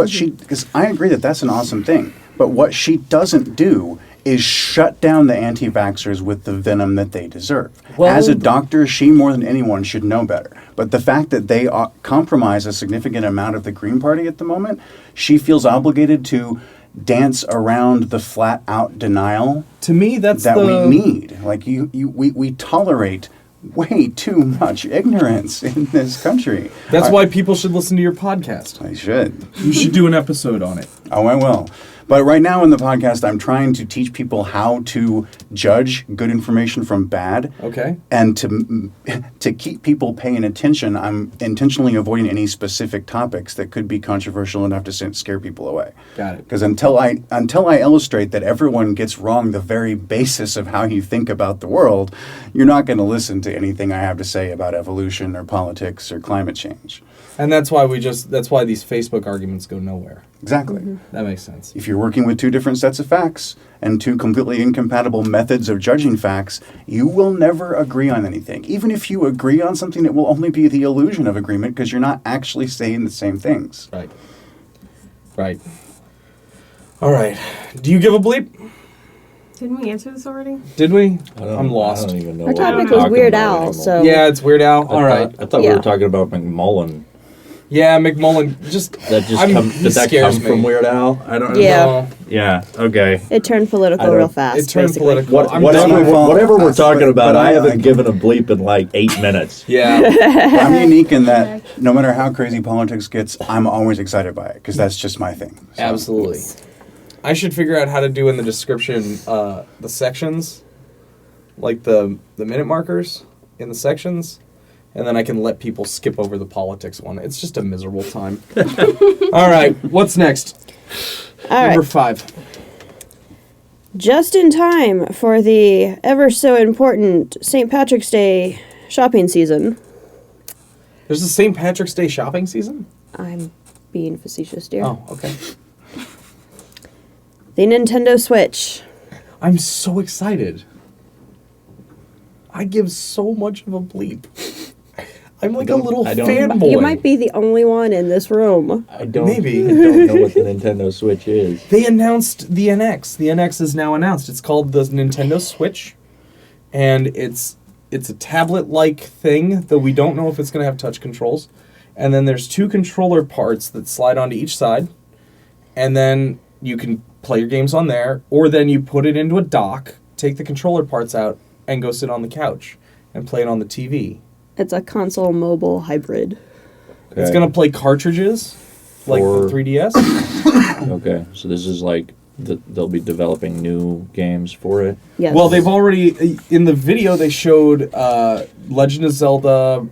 I agree that that's an awesome thing, but what she doesn't do is shut down the anti-vaxxers with the venom that they deserve. Well, As a doctor, she more than anyone should know better. But the fact that they compromise a significant amount of the Green Party at the moment, she feels obligated to dance around the flat-out denial To me, that's that we need. Like we tolerate way too much ignorance in this country. That's why people should listen to your podcast. I should. You should do an episode on it. Oh, I will. But right now in the podcast, I'm trying to teach people how to judge good information from bad. Okay. And to keep people paying attention, I'm intentionally avoiding any specific topics that could be controversial enough to scare people away. Got it. Because until I illustrate that everyone gets wrong the very basis of how you think about the world, you're not going to listen to anything I have to say about evolution or politics or climate change. And that's why these Facebook arguments go nowhere. Exactly. That makes sense. If you're working with two different sets of facts and two completely incompatible methods of judging facts, you will never agree on anything. Even if you agree on something, it will only be the illusion of agreement because you're not actually saying the same things. Right. Right. All right. Do you give a bleep? Didn't we answer this already? Did we? I don't- I'm lost. I don't even know Our what topic we're was talking Weird about Al, anymore. so Yeah, it's Weird Al. All right. I thought we Yeah. were talking about McMullen. Yeah, McMullen. Just That just I'm- come, he did that scares come me. from Weird Al? I don't Yeah. know. Yeah. Okay. it turned political I don't- real fast. It turned basically. political. What, I'm whatever, done. my fault. whatever we're talking But- about, but I I- haven't given a bleep in like 8 minutes. Yeah. But I'm unique in that no matter how crazy politics gets, I'm always excited by it because that's just my thing. So- Absolutely. I should figure out how to do in the description the sections, like the minute markers in the sections, and then I can let people skip over the politics one. It's just a miserable time. All right, what's next? All Number right. 5. Just in time for the ever so important St. Patrick's Day shopping season. There's a St. Patrick's Day shopping season? I'm being facetious, dear. Oh, okay. The Nintendo Switch. I'm so excited. I give so much of a bleep. I'm like a don't- little I don't- fanboy. You might be the only one in this room. I don't, Maybe. I don't know what the Nintendo Switch is. They announced the NX. The NX is now announced. It's called the Nintendo Switch, and it's a tablet-like thing, though we don't know if it's going to have touch controls. And then there's 2 controller parts that slide onto each side, and then you can play your games on there, or then you put it into a dock, take the controller parts out, and go sit on the couch and play it on the TV. It's a console mobile hybrid. It's Okay. going to play cartridges, like For- the 3DS. Okay, so this is like they'll be developing new games for it. Yes. Well, they've already in the video they showed Legend of Zelda,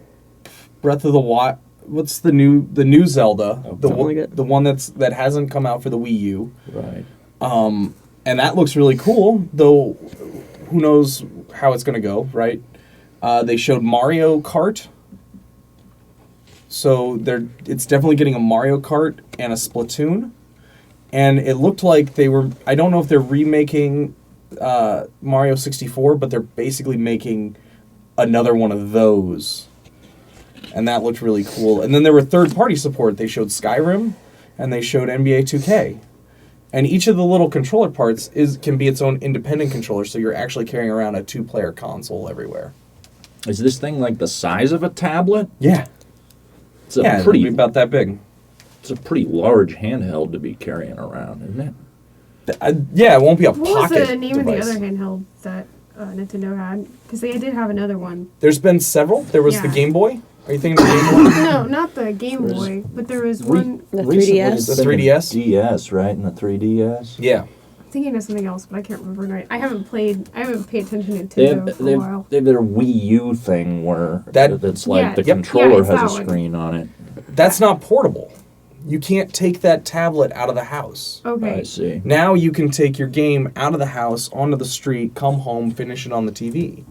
Breath of the Wild. What's the new Zelda? Okay. The Something one, like it. the one that hasn't come out for the Wii U. Right. And that looks really cool. Though, who knows how it's gonna go? Right? They showed Mario Kart. So it's definitely getting a Mario Kart and a Splatoon. And it looked like they were. I don't know if they're remaking Mario 64, but they're basically making another one of those. And that looked really cool. And then there were third-party support. They showed Skyrim, and they showed NBA 2K. And each of the little controller parts can be its own independent controller, so you're actually carrying around a 2-player console everywhere. Is this thing like the size of a tablet? Yeah, It's a yeah, it'll pretty be about that big. it's a pretty large handheld to be carrying around, isn't it? Yeah, it won't be a What was pocket the name device. of the other handheld that Nintendo had? Because they did have another one. There's been several. There was the Yeah. Game Boy. Are you thinking of the Game Boy? No, not the Game Boy, but there was one. The Recently, 3DS? it's The been 3DS? DS, right? And the 3DS. Yeah. I'm thinking of something else, but I can't remember right. I haven't paid attention to They Nintendo have, for they a have, while. they have their Wii U thing where that's like Yeah, the yep, controller it's has that a one. screen on it. That's not portable. You can't take that tablet out of the house. Okay. I see. Now you can take your game out of the house, onto the street, come home, finish it on the TV.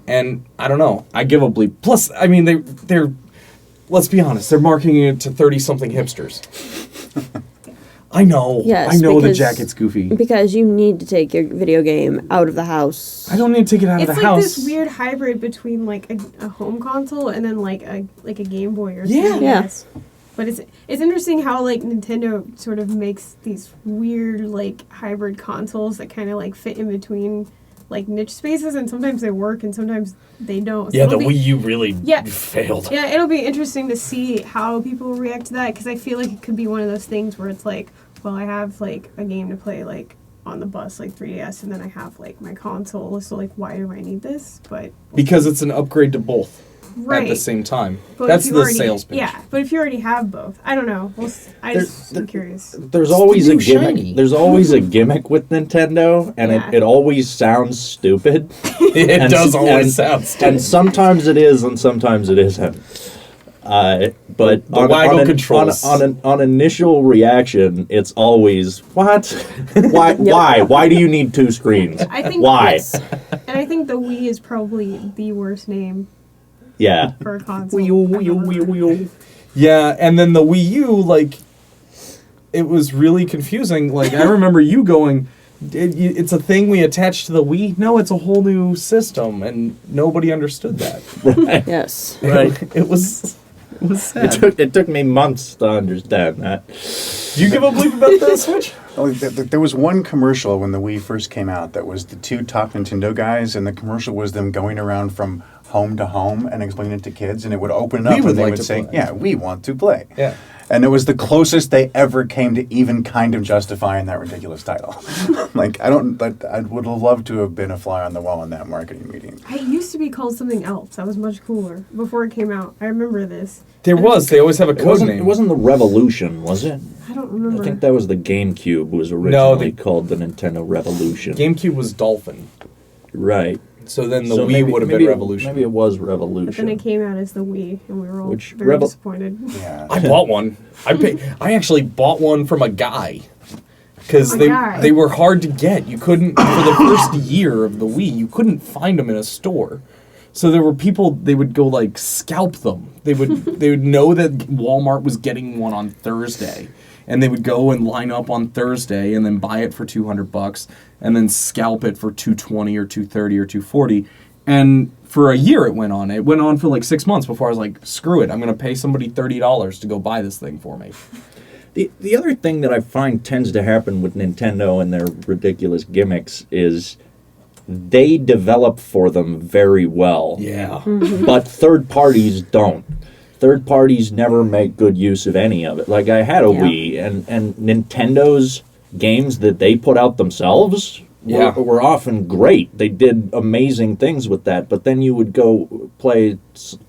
And I don't know. I give a bleep. Plus, I mean, they're let's be honest, they're marketing it to 30-something hipsters. I know. Yes, I know the because- jacket's goofy. Because you need to take your video game out of the house. I don't need to take it out It's of the like house. this weird hybrid between like a home console and then like a Game Boy or Yeah. 3DS. But it's interesting how like Nintendo sort of makes these weird like hybrid consoles that kind of like fit in between like niche spaces, and sometimes they work and sometimes they don't. So Yeah, the it'll be- Wii U really Yeah. failed. Yeah, it'll be interesting to see how people react to that because I feel like it could be one of those things where it's like, well, I have like a game to play like on the bus, like 3DS, and then I have like my console. So like, why do I need this? But Because it's an upgrade to both right. at the same time. But That's if you the already- sales pitch. Yeah, but if you already have both, I don't know. I There- just am curious. There's always the a new gimmick. shiny. There's always a gimmick with Nintendo, and Yeah. it always sounds stupid. It And- does always and- sound stupid. And sometimes it is, and sometimes it isn't. But The waggle on, controls. on initial reaction, it's always what? Why? Why? Why do you need 2 screens? I think Why? yes. And I think the Wii is probably the worst name Yeah. for a console. Wii U, I've Wii U, ever Wii U, heard. Wii U. Yeah, and then the Wii U, like, it was really confusing. Like, I remember you going, it's a thing we attach to the Wii. No, it's a whole new system, and nobody understood that. Right. Yes. Right. It was sad. It took me months to understand that. Do you give a bleep about the Switch? Oh, there was one commercial when the Wii first came out that was the two top Nintendo guys, and the commercial was them going around from home to home and explaining it to kids, and it would open up We would and they like would to say, play. yeah, we want to play. Yeah. And it was the closest they ever came to even kind of justifying that ridiculous title. Like, I would have loved to have been a fly on the wall in that marketing meeting. It used to be called something else. That was much cooler before it came out. I remember this. There was. They always have a It code wasn't, name. it wasn't the Revolution, was it? I don't remember. I think that was the GameCube was originally called the Nintendo Revolution. GameCube was Dolphin. Right. So then the So Wii maybe- would have maybe been it- Revolution. Maybe it was But Revolution. then it came out as the Wii, and we were all Which very Rebel- disappointed. Yeah. I bought one. I actually bought one from a guy because From a guy? they were hard to get. You couldn't for the first year of the Wii. You couldn't find them in a store. So there were people. They would go like scalp them. They would know that Walmart was getting one on Thursday, and they would go and line up on Thursday and then buy it for $200 and then scalp it for $220 or $230 or $240. And for a year it went on. It went on for like 6 months before I was like, screw it. I'm going to pay somebody $30 to go buy this thing for me. The other thing that I find tends to happen with Nintendo and their ridiculous gimmicks is they develop for them very well. Yeah. But third parties don't. Third parties never make good use of any of it. Like I had a Yeah. Wii, and Nintendo's games that they put out themselves Yeah. were often great. They did amazing things with that. But then you would go play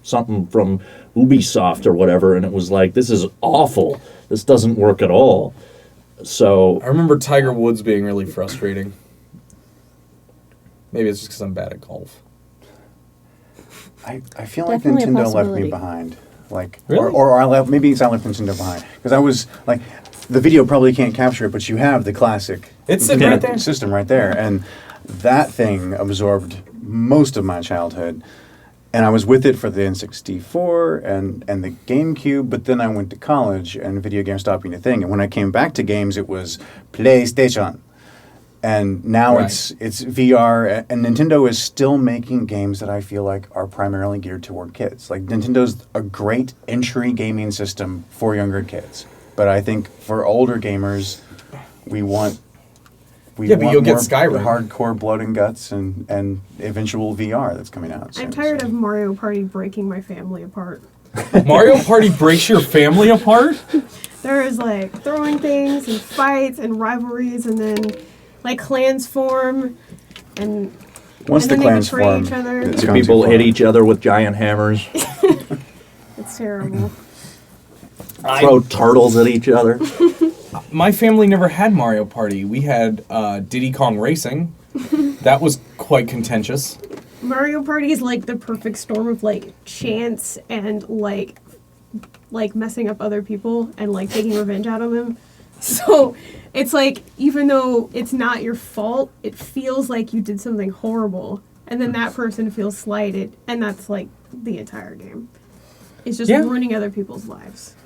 something from Ubisoft or whatever, and it was like, this is awful. This doesn't work at all. So I remember Tiger Woods being really frustrating. Maybe it's just because I'm bad at golf. I feel like Definitely a Nintendo left possibility. me behind. Like, Really? or I left, maybe I left Nintendo behind. Because I was, like, the video probably can't capture it, but you have the classic It's sitting right there. system right there. And that thing absorbed most of my childhood. And I was with it for the N64 and the GameCube, but then I went to college and video games stopped being a thing. And when I came back to games, it was PlayStation. And now Right. it's VR, and Nintendo is still making games that I feel like are primarily geared toward kids. Like, Nintendo's a great entry gaming system for younger kids. But I think for older gamers, we want Yeah, but want you'll get more Skyrim. hardcore blood and guts and eventual VR that's coming out soon. I'm tired of Mario Party breaking my family apart. Mario Party breaks your family apart? There is like throwing things and fights and rivalries, and then like clans form, and Once and the then they clans betray form, each other. it's do gone too people far. hit each other with giant hammers, It's terrible. throw turtles at each other. My family never had Mario Party. We had Diddy Kong Racing. That was quite contentious. Mario Party is like the perfect storm of like chance and like messing up other people and like taking revenge out of them. So it's like, even though it's not your fault, it feels like you did something horrible, and then that person feels slighted, and that's like the entire game. It's just Yeah. ruining other people's lives.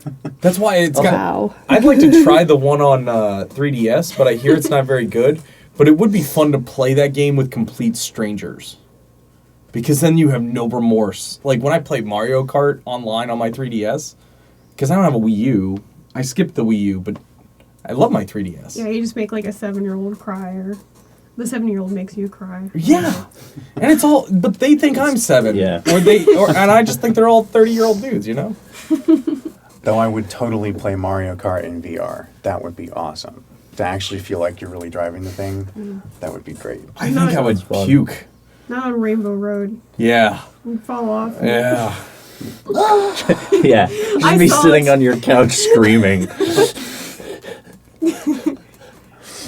That's why it's got. Wow. I'd like to try the one on 3DS, but I hear it's not very good. But it would be fun to play that game with complete strangers. Because then you have no remorse. Like when I play Mario Kart online on my 3DS, because I don't have a Wii U, I skipped the Wii U, but I love my 3DS. Yeah, you just make like a 7-year-old cry, or the 7-year-old makes you cry. Yeah. And it's all, but they think I'm 7. Yeah. And I just think they're all 30-year-old dudes, you know? Though I would totally play Mario Kart in VR. That would be awesome. To actually feel like you're really driving the thing, that would be great. I think I would fun. puke. Not on Rainbow Road. Yeah. You fall off. Yeah. Yeah, just I be saw sitting it. on your couch screaming.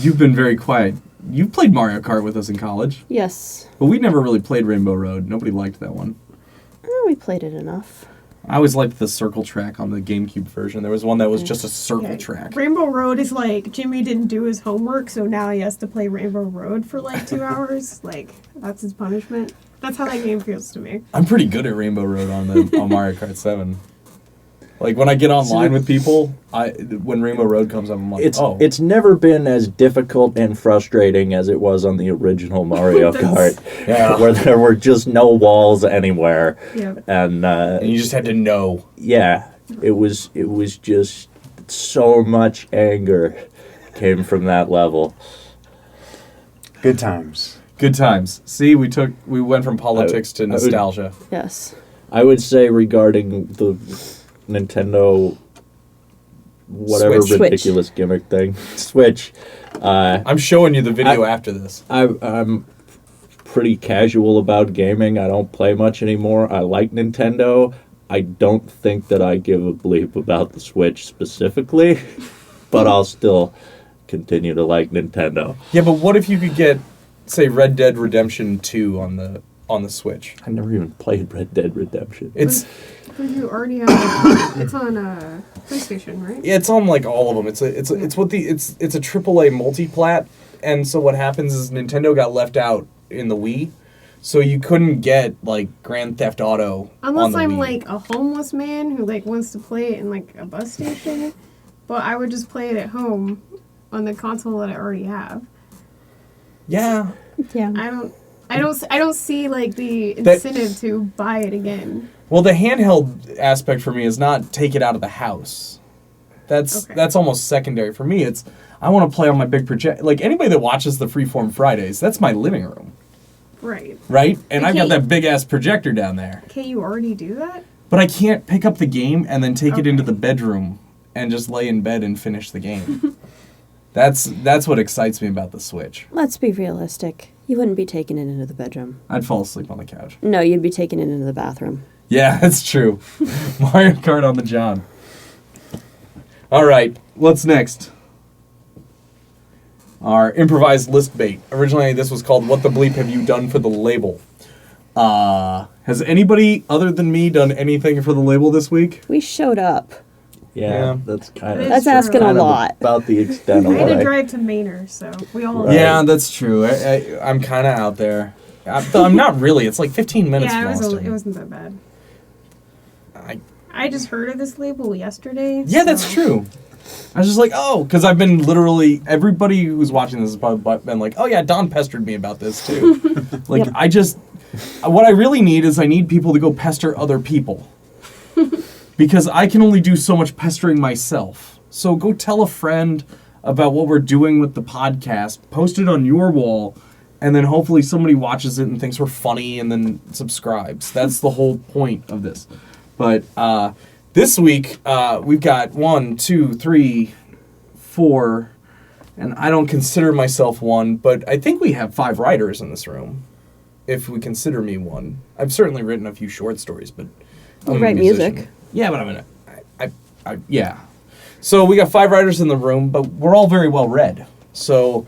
You've been very quiet. You played Mario Kart with us in college, Yes. but we never really played Rainbow Road. Nobody liked that one. We played it enough. I always liked the circle track on the GameCube version. There was one that was just a circle Yeah. track. Rainbow Road is like Jimmy didn't do his homework, so now he has to play Rainbow Road for like 2 hours. Like, that's his punishment. That's how that game feels to me. I'm pretty good at Rainbow Road on Mario Kart 7. Like when I get online with people, when Rainbow Road comes up, I'm like, It's never been as difficult and frustrating as it was on the original Mario Kart, Yeah. where there were just no walls anywhere, Yep. and and you just had to know. yeah, it was just so much anger came from that level. Good times. Good times. See, we went from politics to I would- nostalgia. Yes. I would say regarding the Nintendo whatever Switch. ridiculous gimmick thing, Switch. I'm showing you the video after this. I'm pretty casual about gaming. I don't play much anymore. I like Nintendo. I don't think that I give a bleep about the Switch specifically, but I'll still continue to like Nintendo. Yeah, but what if you could get, say, Red Dead Redemption 2 on the Switch? I never even played Red Dead Redemption. It's But you already have it's on PlayStation, right? it's on like all of them. It's a AAA multi-plat, and so what happens is Nintendo got left out in the Wii, so you couldn't get like Grand Theft Auto on Unless the I'm Wii. like a homeless man who like wants to play it in like a bus station, but I would just play it at home on the console that I already have. Yeah. Yeah. I don't see like the That- incentive to buy it again. Well, the handheld aspect for me is not take it out of the house. That's Okay. almost secondary for me. It's I want to play on my big project. Like anybody that watches the Freeform Fridays, that's my living room, Right. right? And I've got Okay. that big ass projector down there. Can't you already do that? But I can't pick up the game and then take it into Okay. the bedroom and just lay in bed and finish the game. That's what excites me about the Switch. Let's be realistic. You wouldn't be taking it into the bedroom. I'd fall asleep on the couch. No, you'd be taking it into the bathroom. Yeah, that's true. Mario Kart on the John. All right, what's next? Our improvised list bait. Originally, this was called "What the Bleep Have You Done for the Label?" Has anybody other than me done anything for the label this week? We showed up. Yeah, Yeah. that's kind That's of That's asking a kind of lot. about the extent I of had what to I. drive to Manor, so we all. Right. Yeah, that's true. I'm kind of out there. I'm not really. It's like 15 minutes Yeah, from Austin. it wasn't that bad. I- I just heard of this label yesterday. Yeah, that's so- true. I was just like, oh, because I've been literally, everybody who's watching this has probably been like, oh yeah, Don pestered me about this too. Like, Yep. What I really need is I need people to go pester other people. Because I can only do so much pestering myself. So go tell a friend about what we're doing with the podcast, post it on your wall, and then hopefully somebody watches it and thinks we're funny and then subscribes. That's the whole point of this. But this week, we've got 1, 2, 3, 4, and I don't consider myself one, but I think we have 5 writers in this room, if we consider me one. I've certainly written a few short stories, but I'm You a write musician. music. Yeah, but yeah. So we got 5 writers in the room, but we're all very well read. So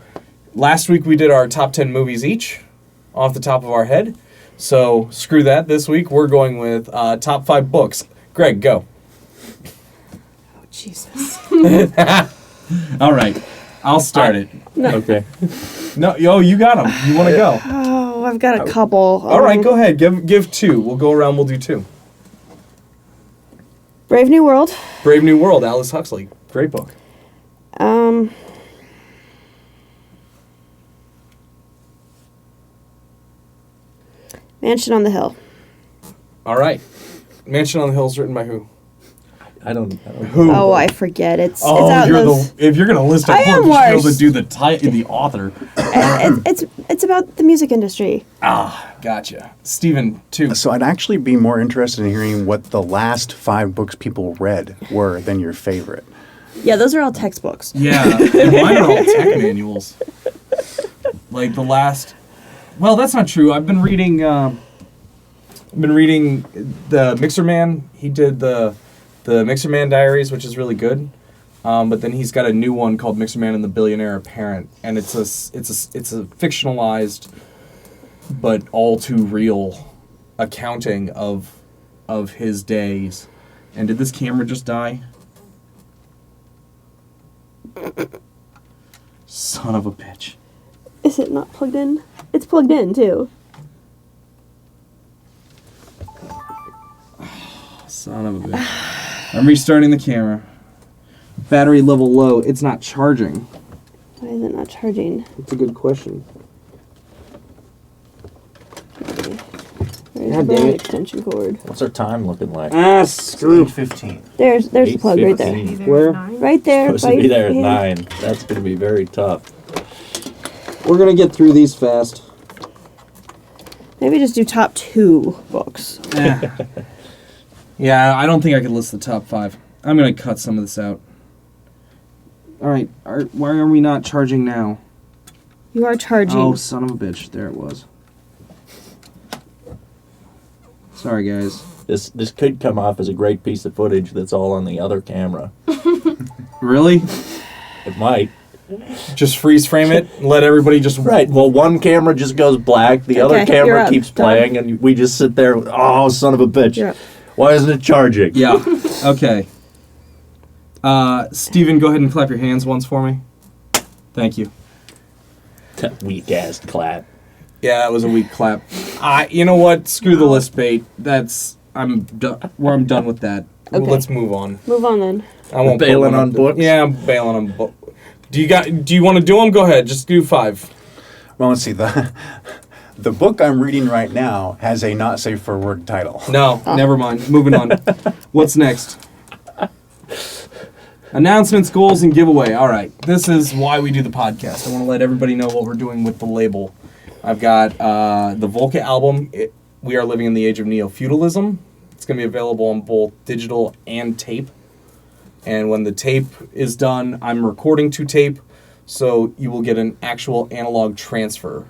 last week we did our top 10 movies each, off the top of our head. So screw that. This week we're going with top 5 books. Greg, go. Oh, Jesus. All right, I'll start it. Okay. No, you got them. You want to go? Oh, I've got a couple. All right, go ahead. Give 2. We'll go around. We'll do 2. Brave New World. Brave New World, Aldous Huxley. Great book. Mansion on the Hill. All right. Mansion on the Hill is written by who? I don't. Who? Oh, I forget. It's Oh, out in those. if you're gonna list a I am book, you should be able worse. to do the author. It's about the music industry. Gotcha. Stephen, 2. So I'd actually be more interested in hearing what the last 5 books people read were than your favorite. Yeah, those are all textbooks. Yeah, and mine are all tech manuals. Like the last. Well, that's not true. I've been reading. The Mixer Man. He did the Mixer Man Diaries, which is really good. But then he's got a new one called Mixer Man and the Billionaire Apparent, and it's a fictionalized, but all too real, accounting of his days. And did this camera just die? Son of a bitch. Is it not plugged in? It's plugged in too. Son of a bitch. I'm restarting the camera. Battery level low. It's not charging. Why is it not charging? That's a good question. There's God the damn it. extension cord. What's our time looking like? Ah, screw. 15. There's the plug right there. 8:15. Be there Where? at 9. Right there. Supposed by to be there at your hand. 9. That's going to be very tough. We're gonna get through these fast. Maybe just do top 2 books. Yeah, I don't think I could list the top 5. I'm gonna cut some of this out. All right, why are we not charging now? You are charging. Oh, son of a bitch! There it was. Sorry, guys. This could come off as a great piece of footage that's all on the other camera. Really? It might. Just freeze frame it and let everybody just Right. Well, one camera just goes black, the other Okay, you're camera up. keeps Done. playing, and we just sit there. Oh, son of a bitch! You're up. Why isn't it charging? Yeah. Okay. Steven, go ahead and clap your hands once for me. Thank you. Weak ass clap. Yeah, that was a weak clap. You know what? Screw the list bait. I'm done with that. Okay. Let's move on. Move on then. I won't put Bailing one on up- books? Yeah, I'm bailing on books. Do you want to do them? Go ahead. Just do 5. Well, let's see. The book I'm reading right now has a not safe for work title. No, never mind. Moving on. What's next? Announcements, goals, and giveaway. All right. This is why we do the podcast. I want to let everybody know what we're doing with the label. I've got the Volca album, We Are Living in the Age of Neo-Feudalism. It's going to be available on both digital and tape. And when the tape is done, I'm recording to tape, so you will get an actual analog transfer.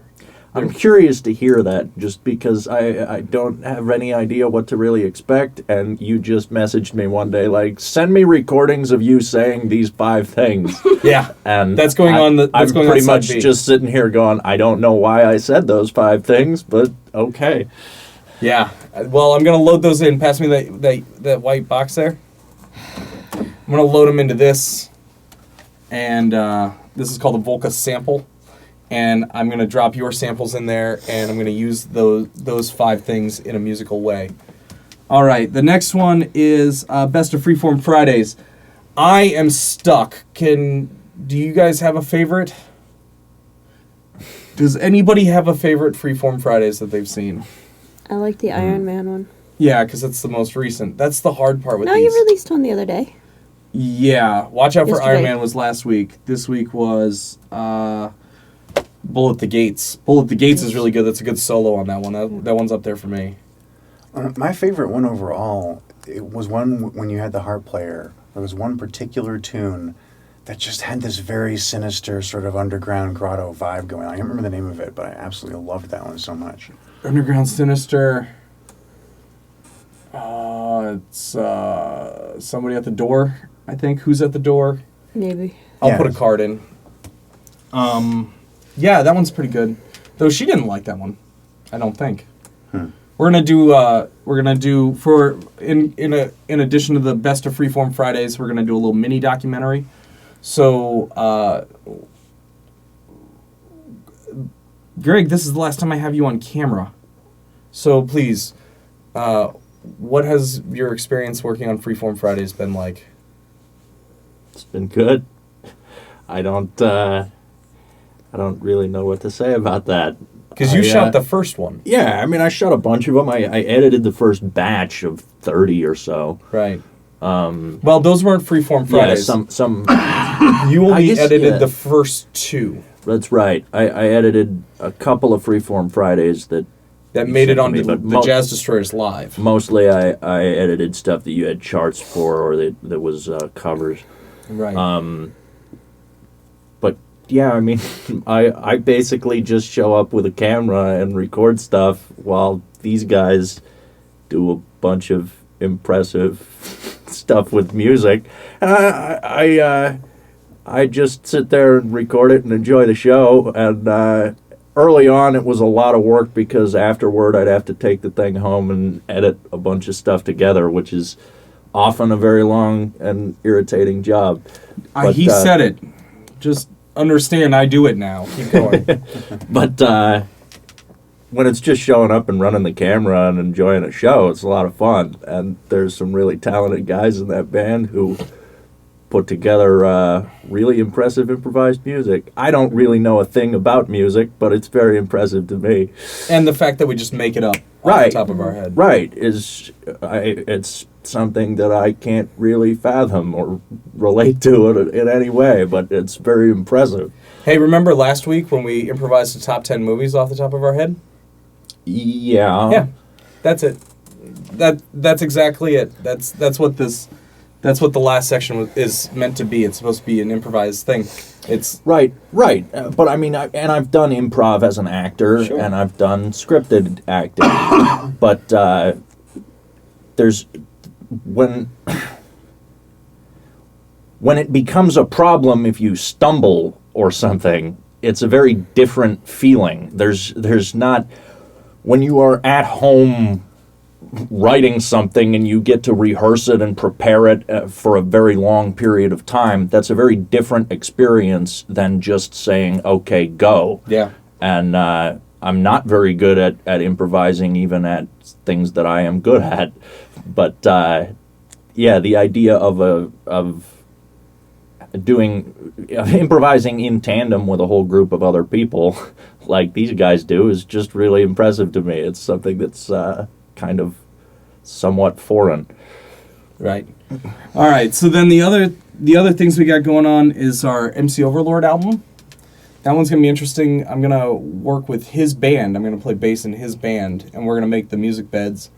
I'm curious to hear that, just because I don't have any idea what to really expect, and you just messaged me one day, like, send me recordings of you saying these 5 things. Yeah. And That's going on the- that's I'm going on pretty side much B. just sitting here going, I don't know why I said those 5 things, but okay. Yeah. Well, I'm going to load those in. Pass me that white box there. I'm going to load them into this. And this is called a Volca sample. And I'm going to drop your samples in there, and I'm going to use those 5 things in a musical way. All right. The next one is Best of Freeform Fridays. I am stuck. Do you guys have a favorite? Does anybody have a favorite Freeform Fridays that they've seen? I like the Iron Man one. Yeah, because it's the most recent. That's the hard part with No, these. you released one the other day. Yeah, watch out for Yesterday. Iron Man was last week. This week was Bullet the Gates. Bullet the Gates is really good. That's a good solo on that one. That one's up there for me. My favorite one overall, it was one when you had the harp player. There was one particular tune that just had this very sinister sort of underground grotto vibe going on. I can't remember the name of it, but I absolutely loved that one so much. Underground Sinister. It's somebody at the door, I think. Who's at the door? Maybe. I'll Yeah. put a card in. Yeah, that one's pretty good. Though she didn't like that one, I don't think. We're gonna do for in addition to the Best of Freeform Fridays, we're gonna do a little mini documentary. So, Greg, this is the last time I have you on camera. So please, what has your experience working on Freeform Fridays been like? It's been good. I don't really know what to say about that. Because you I, shot the first one, Yeah, I mean, I shot a bunch of them. I edited the first batch of 30 or so. right? Well, those weren't Freeform Fridays. Yeah, some. You only guess, edited yeah. the first 2 That's right. I edited a couple of Freeform Fridays that that made it onto But the Jazz Destroyers Live. mostly I edited stuff that you had charts for or that was covers. Right. But yeah, I mean, I basically just show up with a camera and record stuff while these guys do a bunch of impressive stuff with music. I just sit there and record it and enjoy the show. And early on, it was a lot of work because afterward, I'd have to take the thing home and edit a bunch of stuff together, which is often a very long and irritating job. But, he said it. Just understand, I do it now. Keep going. But when it's just showing up and running the camera and enjoying a show, it's a lot of fun. And there's some really talented guys in that band who put together really impressive improvised music. I don't really know a thing about music, but it's very impressive to me. And the fact that we just make it up off the Right. top of our head. Right, it's something that I can't really fathom or relate to it in any way, but it's very impressive. Hey, remember last week when we improvised the top 10 movies off the top of our head? Yeah. Yeah, that's it. That's exactly it. That's what the last section is meant to be. It's supposed to be an improvised thing. It's Right. But I mean, I've done improv as an actor, Sure. and I've done scripted acting. But there's when it becomes a problem if you stumble or something, it's a very different feeling. There's not when you are at home writing something and you get to rehearse it and prepare it for a very long period of time. That's a very different experience than just saying, okay, go. yeah. And I'm not very good at improvising, even at things that I am good at. But yeah, the idea of improvising in tandem with a whole group of other people, like these guys do, is just really impressive to me. It's something that's kind of somewhat foreign. Right. All right. So then the other things we got going on is our MC Overlord album. That one's gonna be interesting. I'm gonna work with his band. I'm gonna play bass in his band, and we're gonna make the music beds,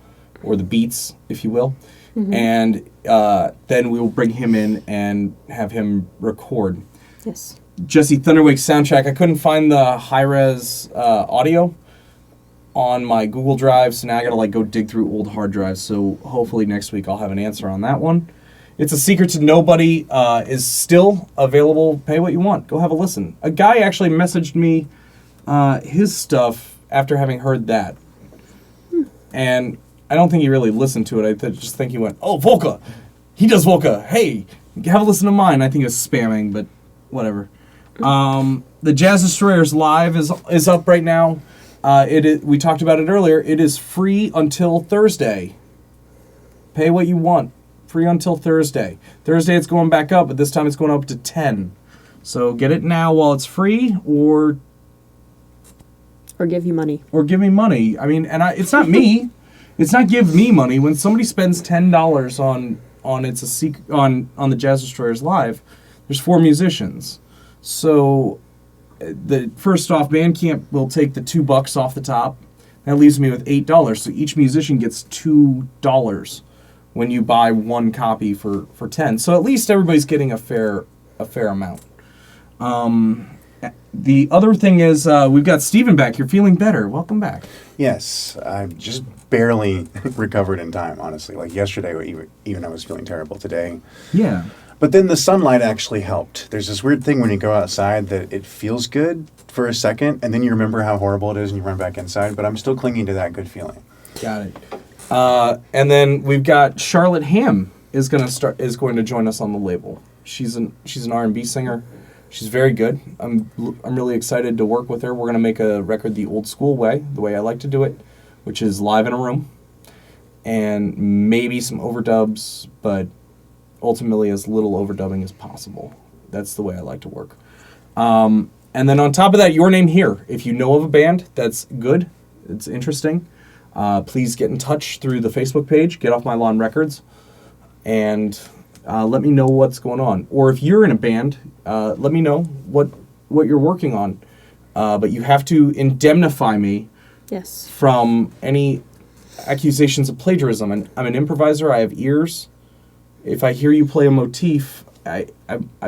or the beats, if you will. And then we will bring him in and have him record. Yes. Jesse Thunderwake's soundtrack. I couldn't find the high-res audio on my Google Drive, so now I gotta go dig through old hard drives. So hopefully next week I'll have an answer on that one. It's a Secret to Nobody is still available. Pay what you want. Go have a listen. A guy actually messaged me his stuff after having heard that, and I don't think he really listened to it. I just think he went, "Oh, Volca, he does Volca. Hey, have a listen to mine." I think he was spamming, but whatever. The Jazz Destroyers Live is up right now. We talked about it earlier. It is free until Thursday. Pay what you want. Free until Thursday. Thursday it's going back up, but this time it's going up to 10. So get it now while it's free, or Give you money. give me money. I mean, it's not me. It's not give me money. When somebody spends $10 on the Jazz Destroyers Live, there's 4 musicians. So the first off, Bandcamp will take the $2 off the top. That leaves me with $8. So each musician gets $2 when you buy one copy for 10. So at least everybody's getting a fair amount. The other thing is we've got Steven back. You're feeling better. Welcome back. Yes, I've just barely recovered in time, honestly. Like yesterday, even I was feeling terrible today. Yeah. But then the sunlight actually helped. There's this weird thing when you go outside that it feels good for a second, and then you remember how horrible it is and you run back inside, but I'm still clinging to that good feeling. Got it. And then we've got Charlotte Ham is going to join us on the label. She's an R&B singer. She's very good. I'm really excited to work with her. We're going to make a record the old school way, the way I like to do it, which is live in a room and maybe some overdubs, but ultimately as little overdubbing as possible. That's the way I like to work. And then on top of that, Your Name Here. If you know of a band that's good, it's interesting, please get in touch through the Facebook page, Get Off My Lawn Records, and let me know what's going on. Or if you're in a band, let me know what you're working on. But you have to indemnify me Yes. from any accusations of plagiarism. And I'm an improviser. I have ears. If I hear you play a motif, I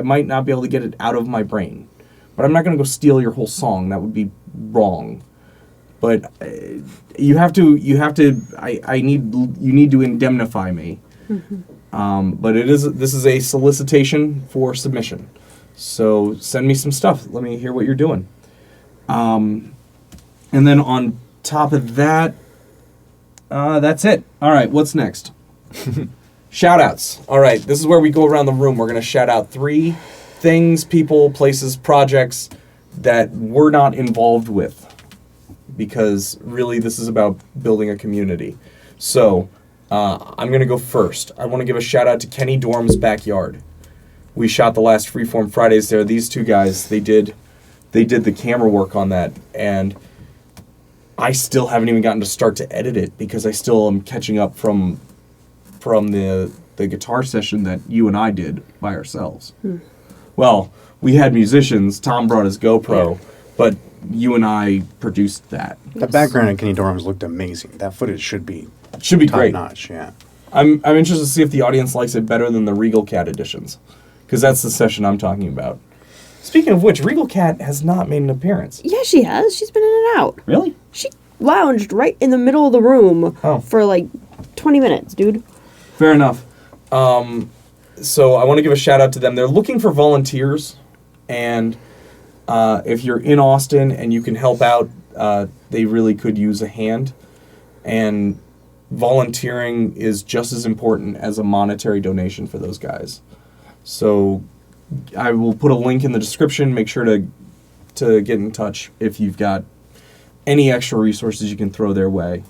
might not be able to get it out of my brain. But I'm not going to go steal your whole song. That would be wrong. But you need to indemnify me. But this is a solicitation for submission. So send me some stuff. Let me hear what you're doing. And then on top of that, that's it. All right, what's next? Shout-outs. All right, this is where we go around the room. We're going to shout out 3 things, people, places, projects that we're not involved with. because really this is about building a community. So I'm going to go first. I want to give a shout out to Kenny Dorm's Backyard. We shot the last Freeform Fridays there. These two guys, they did the camera work on that, and I still haven't even gotten to start to edit it because I still am catching up from the guitar session that you and I did by ourselves. Well, we had musicians. Tom brought his GoPro, but you and I produced that. The background in Kenny Dorham's looked amazing. That footage should be Should be top great. notch. Yeah. I'm interested to see if the audience likes it better than the Regal Cat editions, because that's the session I'm talking about. Speaking of which, Regal Cat has not made an appearance. Yeah, she has. She's been in and out. Really? She lounged right in the middle of the room Oh. for like 20 minutes, dude. Fair enough. So I want to give a shout out to them. They're looking for volunteers, and if you're in Austin and you can help out, they really could use a hand. And volunteering is just as important as a monetary donation for those guys. So I will put a link in the description. Make sure to get in touch if you've got any extra resources you can throw their way.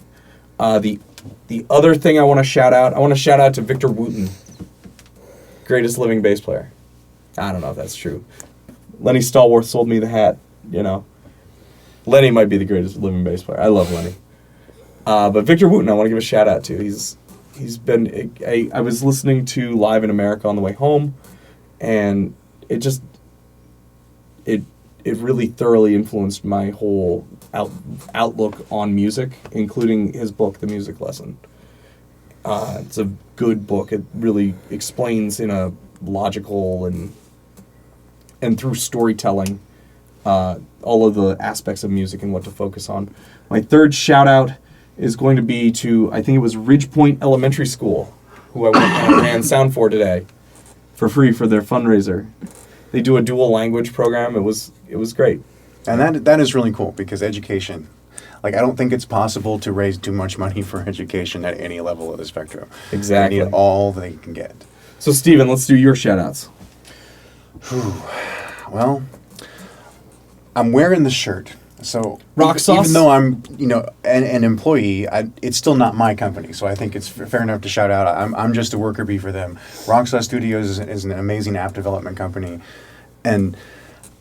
The other thing I want to shout out to Victor Wooten, greatest living bass player. I don't know if that's true. Lenny Stallworth sold me the hat, you know. Lenny might be the greatest living bass player. I love Lenny. But Victor Wooten I want to give a shout out to. He's been, I was listening to Live in America on the way home, and it really thoroughly influenced my whole outlook on music, including his book, The Music Lesson. It's a good book. It really explains in a logical and through storytelling all of the aspects of music and what to focus on. My third shout out is going to be to, I think it was Ridgepoint Elementary School, who I went and ran sound for today for free for their fundraiser. They do a dual language program. It was great. And that is really cool because education, like I don't think it's possible to raise too much money for education at any level of the spectrum. Exactly. They need all they can get. So Steven, let's do your shout outs. Well, I'm wearing the shirt. So Rock Sauce? even though I'm, an employee, it's still not my company. So I think it's fair enough to shout out. I'm just a worker bee for them. Rock Sauce Studios is an amazing app development company, and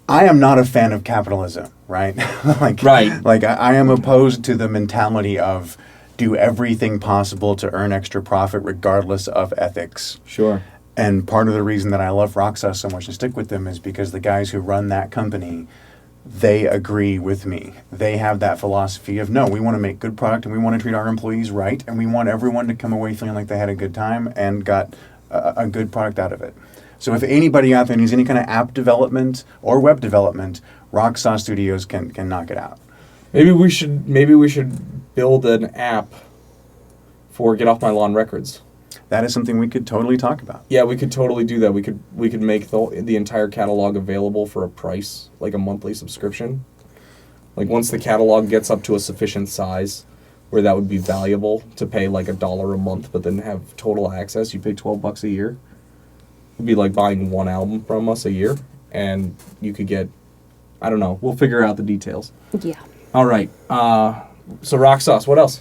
I am not a fan of capitalism, right? Like I am opposed to the mentality of do everything possible to earn extra profit regardless of ethics. Sure. And part of the reason that I love Rock Sauce so much and stick with them is because the guys who run that company, they agree with me. They have that philosophy of, no, we want to make good product and we want to treat our employees right and we want everyone to come away feeling like they had a good time and got a good product out of it. So if anybody out there needs any kind of app development or web development, Rock Sauce Studios can knock it out. Maybe we should build an app for Get Off My Lawn Records. That is something we could totally talk about. Yeah, we could totally do that. We could make the entire catalog available for a price, like a monthly subscription. Like once the catalog gets up to a sufficient size where that would be valuable to pay like $1 a month, but then have total access, you pay $12 a year. It'd be like buying one album from us a year, and you could get, I don't know, we'll figure out the details. Yeah. All right. So Rock Sauce, what else?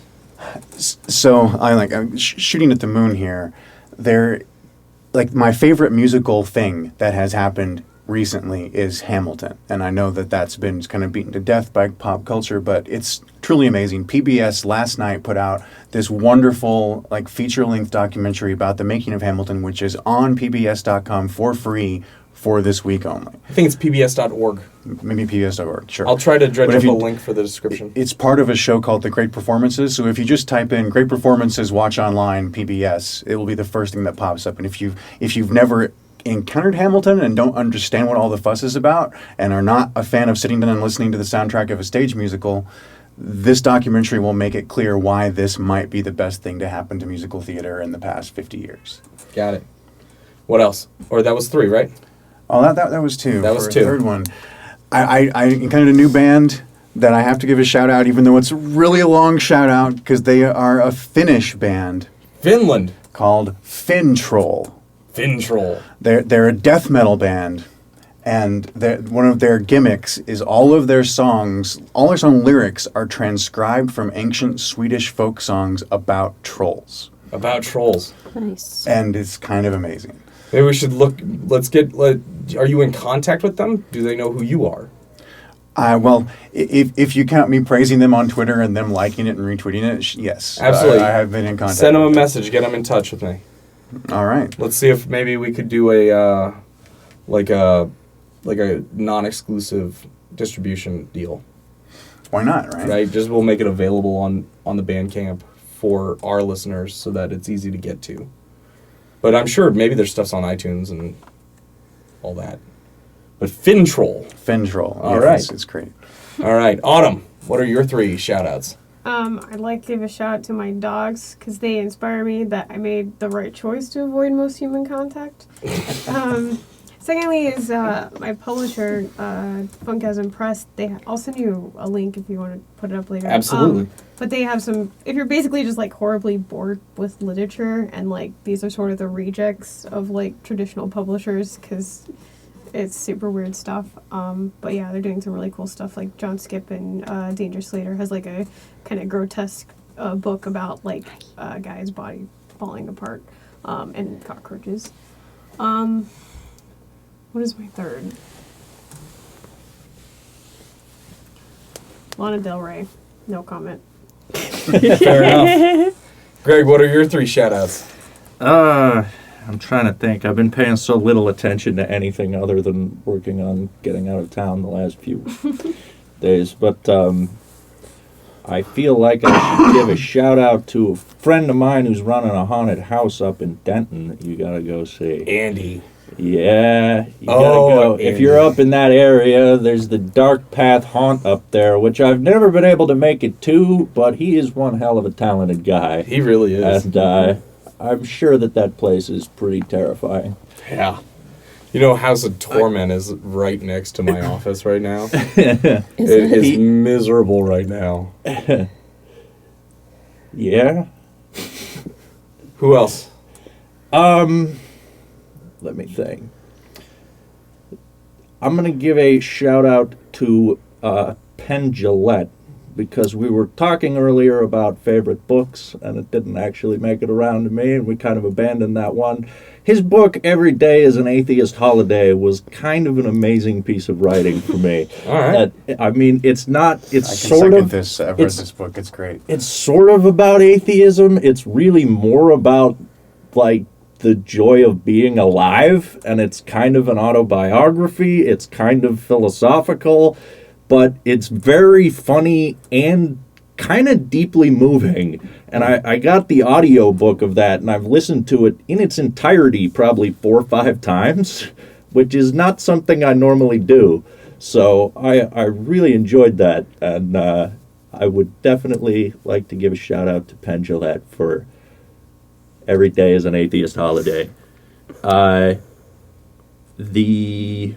So I'm shooting at the moon here. My favorite musical thing that has happened recently is Hamilton, and I know that that's been kind of beaten to death by pop culture, but it's truly amazing. PBS last night put out this wonderful feature-length documentary about the making of Hamilton, which is on PBS.com for free for this week only. I think it's pbs.org. Maybe PBS.org, sure. I'll try to dredge But up if a you- link for the description. It's part of a show called The Great Performances. So if you just type in Great Performances Watch Online PBS, it will be the first thing that pops up. And if you've never encountered Hamilton and don't understand what all the fuss is about and are not a fan of sitting down and listening to the soundtrack of a stage musical, this documentary will make it clear why this might be the best thing to happen to musical theater in the past 50 years. Got it. What else? Or that was 3, right? Oh, that was 2. That was For a 2. Third one. I encountered a new band that I have to give a shout out, even though it's really a long shout out, because they are a Finnish band Finland. called Fintroll. Fintroll. They're a death metal band, And one of their gimmicks is all their song lyrics are transcribed from ancient Swedish folk songs about trolls. About trolls. Nice. And it's kind of amazing. Maybe we should look. Are you in contact with them? Do they know who you are? Well, if you count me praising them on Twitter and them liking it and retweeting it, yes. Absolutely. I have been in contact. Send them a with message. Get them in touch with me. All right. Let's see if maybe we could do a like a non-exclusive distribution deal. Why not, right? Right? Just we'll make it available on the Bandcamp for our listeners so that it's easy to get to. But I'm sure maybe their stuff's on iTunes and all that. But Fintroll. Fintroll. All yes, right. It's great. All right. Autumn, what are your 3 shout-outs? I'd like to give a shout out to my dogs because they inspire me that I made the right choice to avoid most human contact. Secondly is my publisher, Funkasm Press. I'll send you a link if you want to put it up later. Absolutely. But they have if you're basically just like horribly bored with literature and like these are sort of the rejects of like traditional publishers because it's super weird stuff. But yeah, they're doing some really cool stuff. Like John Skip and Danger Slater has like a kind of grotesque book about like a guy's body falling apart and cockroaches. What is my third? Lana Del Rey. No comment. Fair enough. Greg, what are your 3 shout-outs? I'm trying to think. I've been paying so little attention to anything other than working on getting out of town the last few days. But I feel like I should give a shout out to a friend of mine who's running a haunted house up in Denton that you gotta go see. Andy. Yeah, you Oh, gotta go. Andy. If you're up in that area, there's the Dark Path Haunt up there, which I've never been able to make it to, but he is one hell of a talented guy. He really is. And I'm sure that place is pretty terrifying. Yeah. You know, House of Torment is right next to my office right now. It is miserable right now. Yeah. Who else? Let me think. I'm going to give a shout out to Penn Jillette because we were talking earlier about favorite books and it didn't actually make it around to me and we kind of abandoned that one. His book, Every Day is an Atheist Holiday, was kind of an amazing piece of writing for me. All right. I mean, it's not, it's I can sort second of... this. I've read it's- this book. It's great. It's sort of about atheism. It's really more about, like, the joy of being alive, and it's kind of an autobiography. It's kind of philosophical, but it's very funny and kind of deeply moving. And I got the audio book of that, and I've listened to it in its entirety probably 4 or 5 times, which is not something I normally do. So I really enjoyed that, and I would definitely like to give a shout out to Penn Jillette for Every Day is an Atheist Holiday. The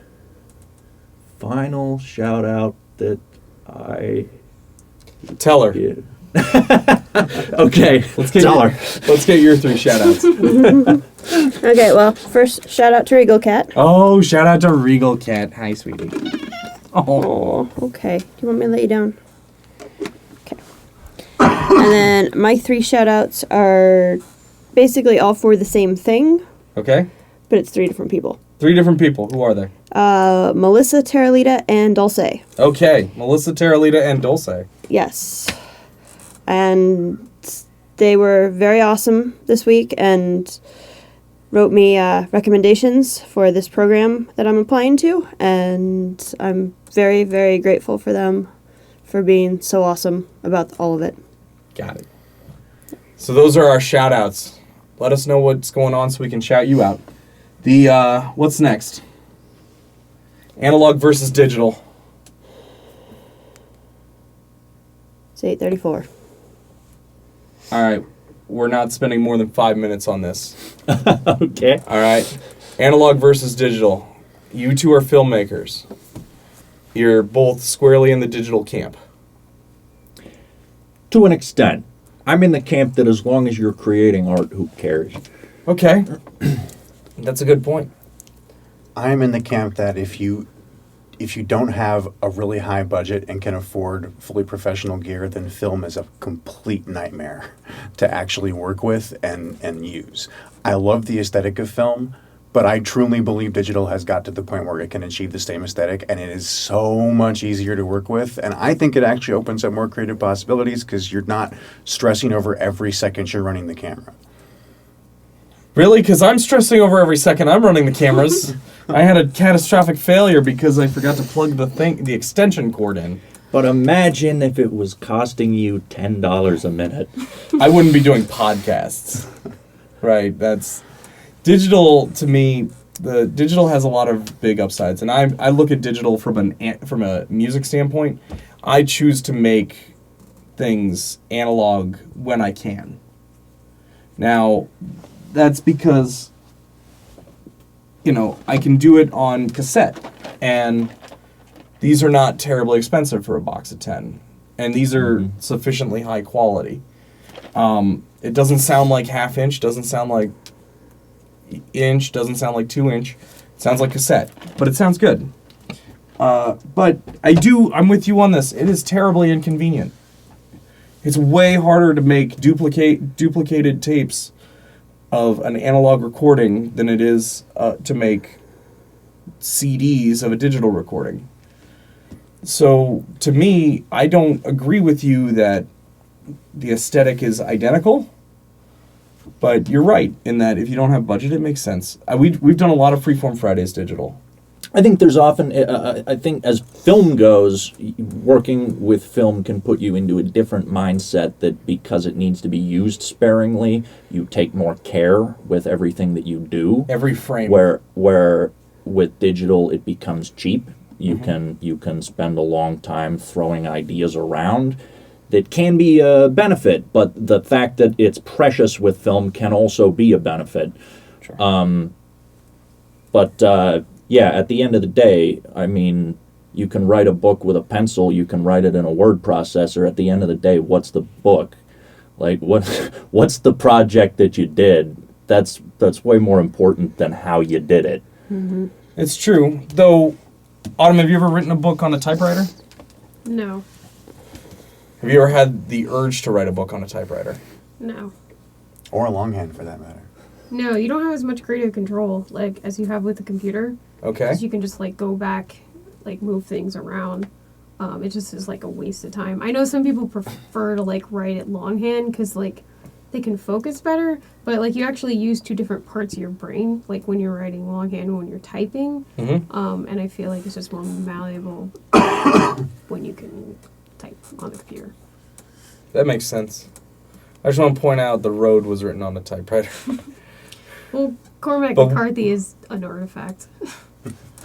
final shout out that I Tell her. give. Okay, Let's get tell your, her. Let's get your 3 shout-outs. Okay, well, first shout out to Regal Cat. Oh, shout out to Regal Cat. Hi, sweetie. Oh. Okay, do you want me to let you down? Okay. And then my 3 shout outs are basically all for the same thing, Okay. but it's 3 different people. 3 different people. Who are they? Melissa, Terralita, and Dulce. Okay. Melissa, Terralita, and Dulce. Yes. And they were very awesome this week and wrote me recommendations for this program that I'm applying to. And I'm very, very grateful for them for being so awesome about all of it. Got it. So those are our shout-outs. Let us know what's going on so we can shout you out. What's next? Analog versus digital. It's 8:34. All right. We're not spending more than 5 minutes on this. Okay. All right. Analog versus digital. You two are filmmakers. You're both squarely in the digital camp. To an extent. I'm in the camp that as long as you're creating art, who cares? Okay. That's a good point. I'm in the camp that if you don't have a really high budget and can afford fully professional gear, then film is a complete nightmare to actually work with and use. I love the aesthetic of film, but I truly believe digital has got to the point where it can achieve the same aesthetic, and it is so much easier to work with. And I think it actually opens up more creative possibilities because you're not stressing over every second you're running the camera. Really? Because I'm stressing over every second I'm running the cameras. I had a catastrophic failure because I forgot to plug the extension cord in. But imagine if it was costing you $10 a minute. I wouldn't be doing podcasts. Right, that's... Digital, to me, the digital has a lot of big upsides. And I look at digital from a music standpoint. I choose to make things analog when I can. Now, that's because, I can do it on cassette. And these are not terribly expensive for a box of 10. And these are sufficiently high quality. It doesn't sound like half inch, doesn't sound like inch, doesn't sound like 2-inch. It sounds like cassette, but it sounds good. But I'm with you on this. It is terribly inconvenient. It's way harder to make duplicated tapes of an analog recording than it is to make CDs of a digital recording. So, to me, I don't agree with you that the aesthetic is identical. But you're right in that if you don't have budget, it makes sense. We've done a lot of Freeform Fridays digital. I think there's often, I think as film goes, working with film can put you into a different mindset that because it needs to be used sparingly, you take more care with everything that you do. Every frame. Where with digital it becomes cheap. You can spend a long time throwing ideas around. That can be a benefit, but the fact that it's precious with film can also be a benefit. Sure. Yeah, at the end of the day, I mean, you can write a book with a pencil, you can write it in a word processor. At the end of the day, what's the book? Like, what's the project that you did? That's way more important than how you did it. Mm-hmm. It's true. Though, Autumn, have you ever written a book on a typewriter? No. Have you ever had the urge to write a book on a typewriter? No. Or a longhand, for that matter. No, you don't have as much creative control, like, as you have with a computer. Okay. Because you can just, like, go back, like, move things around. It just is, like, a waste of time. I know some people prefer to, like, write it longhand because, like, they can focus better. But, like, you actually use two different parts of your brain, like, when you're writing longhand and when you're typing. Mm-hmm. And I feel like it's just more malleable when you can type on the computer. That makes sense. I just want to point out the road was written on a typewriter. Well, Cormac But- McCarthy is an artifact.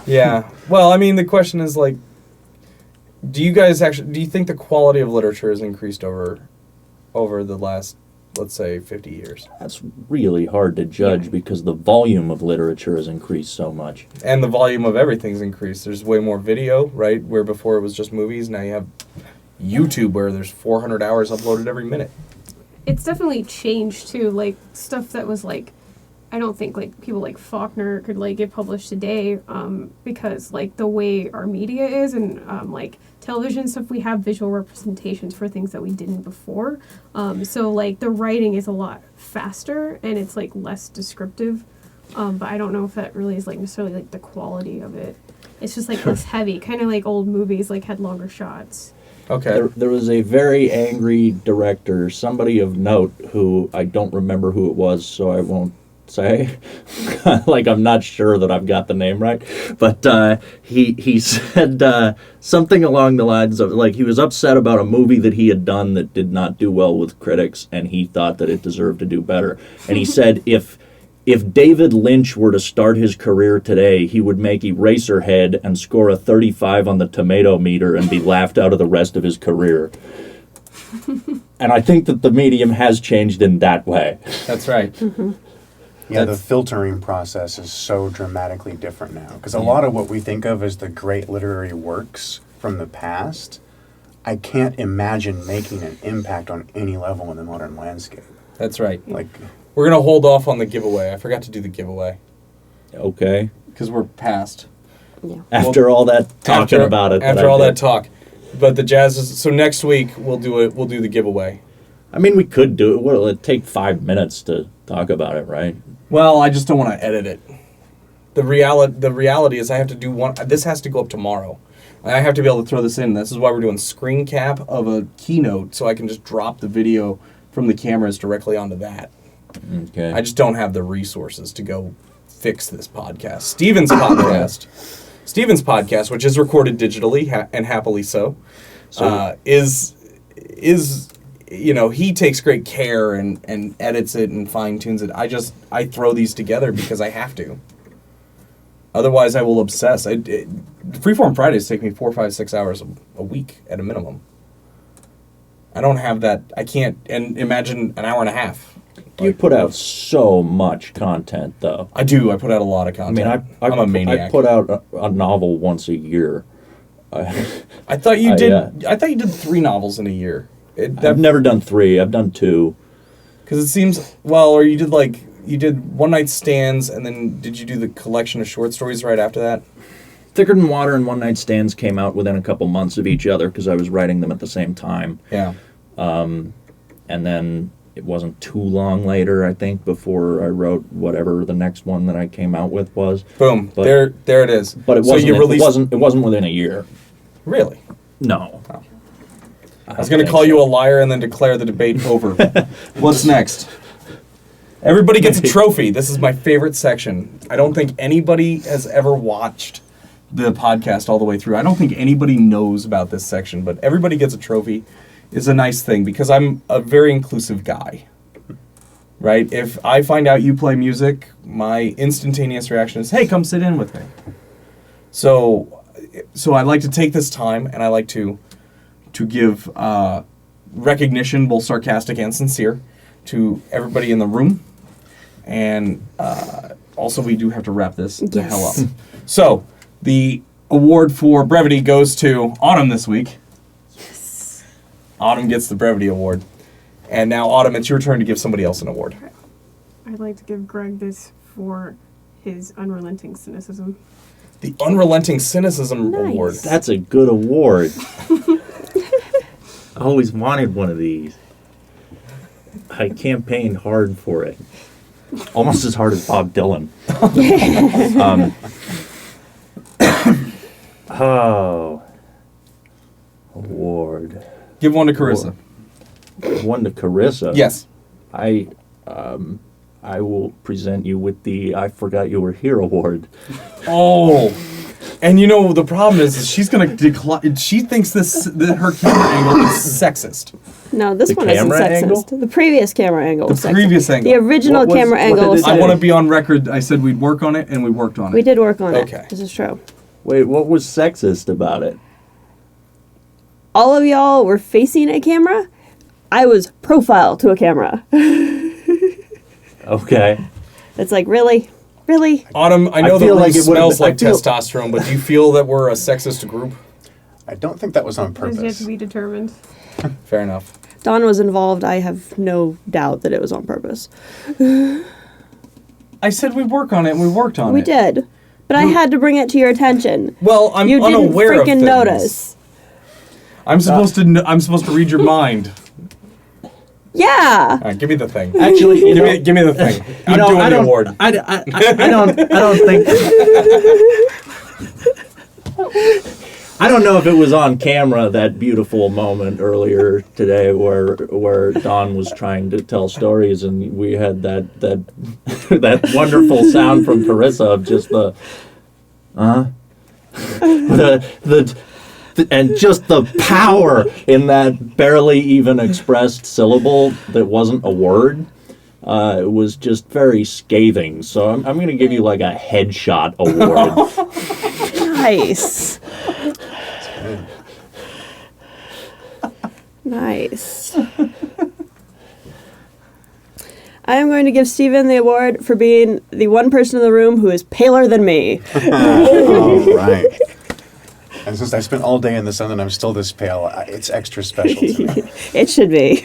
Yeah. Well, I mean, the question is, like, do you think the quality of literature has increased over the last, let's say, 50 years? That's really hard to judge because the volume of literature has increased so much. And the volume of everything's increased. There's way more video, right? Where before it was just movies, now you have YouTube where there's 400 hours uploaded every minute. It's definitely changed too. Like stuff that was like, I don't think like people like Faulkner could like get published today because like the way our media is and like television stuff, we have visual representations for things that we didn't before. So like the writing is a lot faster and it's like less descriptive. But I don't know if that really is like necessarily like the quality of it. It's just like less heavy, kind of like old movies like had longer shots. Okay. There was a very angry director, somebody of note, who I don't remember who it was, so I won't say. Like, I'm not sure that I've got the name right. But he said something along the lines of, like, he was upset about a movie that he had done that did not do well with critics, and he thought that it deserved to do better. And he said if David Lynch were to start his career today, he would make Eraserhead and score a 35 on the tomato meter and be laughed out of the rest of his career. And I think that the medium has changed in that way. That's right. Yeah, the filtering process is so dramatically different now. Because a lot of what we think of as the great literary works from the past, I can't imagine making an impact on any level in the modern landscape. That's right. Like, We're going to hold off on the giveaway. I forgot to do the giveaway. Okay. because we're past. Yeah. After all that talking about it. After I all did. that talk. But the Jazz is, so next week we'll do it. We'll do the giveaway. I mean, we could do it. Well, it'd take 5 minutes to talk about it, right? Well, I just don't want to edit it. The reality is I have to do one. This has to go up tomorrow. I have to be able to throw this in. This is why we're doing screen cap of a keynote, so I can just drop the video from the cameras directly onto that. Okay. I just don't have the resources to go fix this podcast. Steven's podcast, which is recorded digitally and happily so, is he takes great care and edits it and fine tunes it. I throw these together because I have to. Otherwise, I will obsess. Freeform Fridays take me 4, 5, 6 hours a week at a minimum. I don't have that. I can't. And imagine an hour and a half. You put out so much content, though. I do. I put out a lot of I content. mean, I'm a maniac. I put out a novel once a year. I thought you did. I thought you did 3 novels in a year. I've never done 3. I've done 2. Because it seems or you did One Night Stands, and then did you do the collection of short stories right after that? Thicker Than Water and One Night Stands came out within a couple months of each other because I was writing them at the same time. Yeah. And then it wasn't too long later, I think, before I wrote whatever the next one that I came out with was. Boom. But, there it is. But it so wasn't. you released, it wasn't within a year. Really? No. Oh. I was going to call you a liar and then declare the debate over. What's next? Everybody gets a trophy. This is my favorite section. I don't think anybody has ever watched the podcast all the way through. I don't think anybody knows about this section, but everybody gets a trophy. Is a nice thing because I'm a very inclusive guy. Right? If I find out you play music, my instantaneous reaction is, "Hey, come sit in with me." So I like to take this time and I like to give recognition, both sarcastic and sincere, to everybody in the room. And also, we do have to wrap this the hell up. So, the award for brevity goes to Autumn this week. Yes. Autumn gets the brevity award. And now, Autumn, it's your turn to give somebody else an award. I'd like to give Greg this for his unrelenting cynicism. The Unrelenting Cynicism Nice. Award. That's a good award. I always wanted one of these. I campaigned hard for it. Almost as hard as Bob Dylan. Award. Give one to Carissa. One to Carissa. Yes. I will present you with the I Forgot You Were Here award. Oh. And the problem is she's going to decline. She thinks that her camera angle is sexist. No, this The one isn't camera sexist. angle? The previous camera angle was The sexist. previous angle. The original What was- camera what angle did was it say? I want to sexist. be on record. I said we'd work on it, and we worked on it. We did work on it. Okay. This is true. Wait, what was sexist about it? All of y'all were facing a camera. I was profile to a camera. Okay. It's like, really? Really? Autumn, I know I the feel room like it would've smells been- I like feel- testosterone, but do you feel that we're a sexist group? I don't think that was on It is yet purpose. to be determined. Fair enough. Don was involved. I have no doubt that it was on purpose. I said we'd work on it, and we worked on We it. did. But I had to bring it to your attention. Well, I'm You didn't unaware of freaking things. notice. I'm supposed to. I'm supposed to read your mind. Yeah. All right, give me the thing. Actually, you know, Give me the thing. I'm know, doing I the don't- award. I don't think. I don't know if it was on camera, that beautiful moment earlier today where Don was trying to tell stories and we had that that wonderful sound from Carissa of just the and just the power in that barely even expressed syllable that wasn't a word. It was just very scathing. So I'm going to give you like a headshot award. Nice. Nice. I am going to give Steven the award for being the one person in the room who is paler than me. All right. And since I spent all day in the sun and I'm still this pale, it's extra special to me. It should be.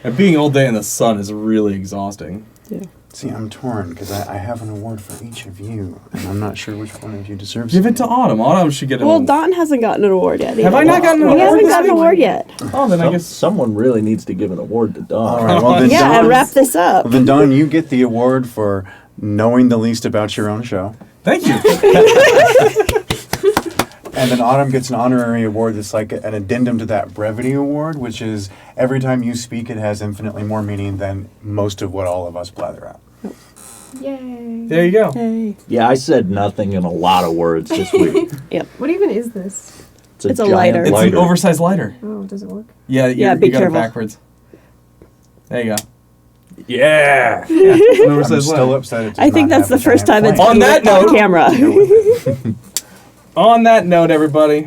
And being all day in the sun is really exhausting. Yeah. See, I'm torn because I have an award for each of you, and I'm not sure which one of you deserves Give it to Autumn. Autumn should get it. Well, Don hasn't gotten an award yet. Have I either. not gotten an He award? hasn't this gotten an week? award yet. Oh, then I guess. Someone really needs to give an award to Don. All right, well then, Yeah, Dawn, and wrap this up. well, then, Dawn, you get the award for knowing the least about your own show. Thank you. And then Autumn gets an honorary award that's like an addendum to that brevity award, which is every time you speak, it has infinitely more meaning than most of what all of us blather out. Yay. There you go. Hey. Yeah, I said nothing in a lot of words this week. Yep. What even is this? It's a giant lighter. It's an oversized lighter. Oh, does it work? Yeah, Yeah, you be got careful. it backwards. There you go. Yeah. Yeah, it's an I'm oversized still lighter. upset. It does I think not that's the have a first giant time it's flame. On that on note- camera. On that note, everybody,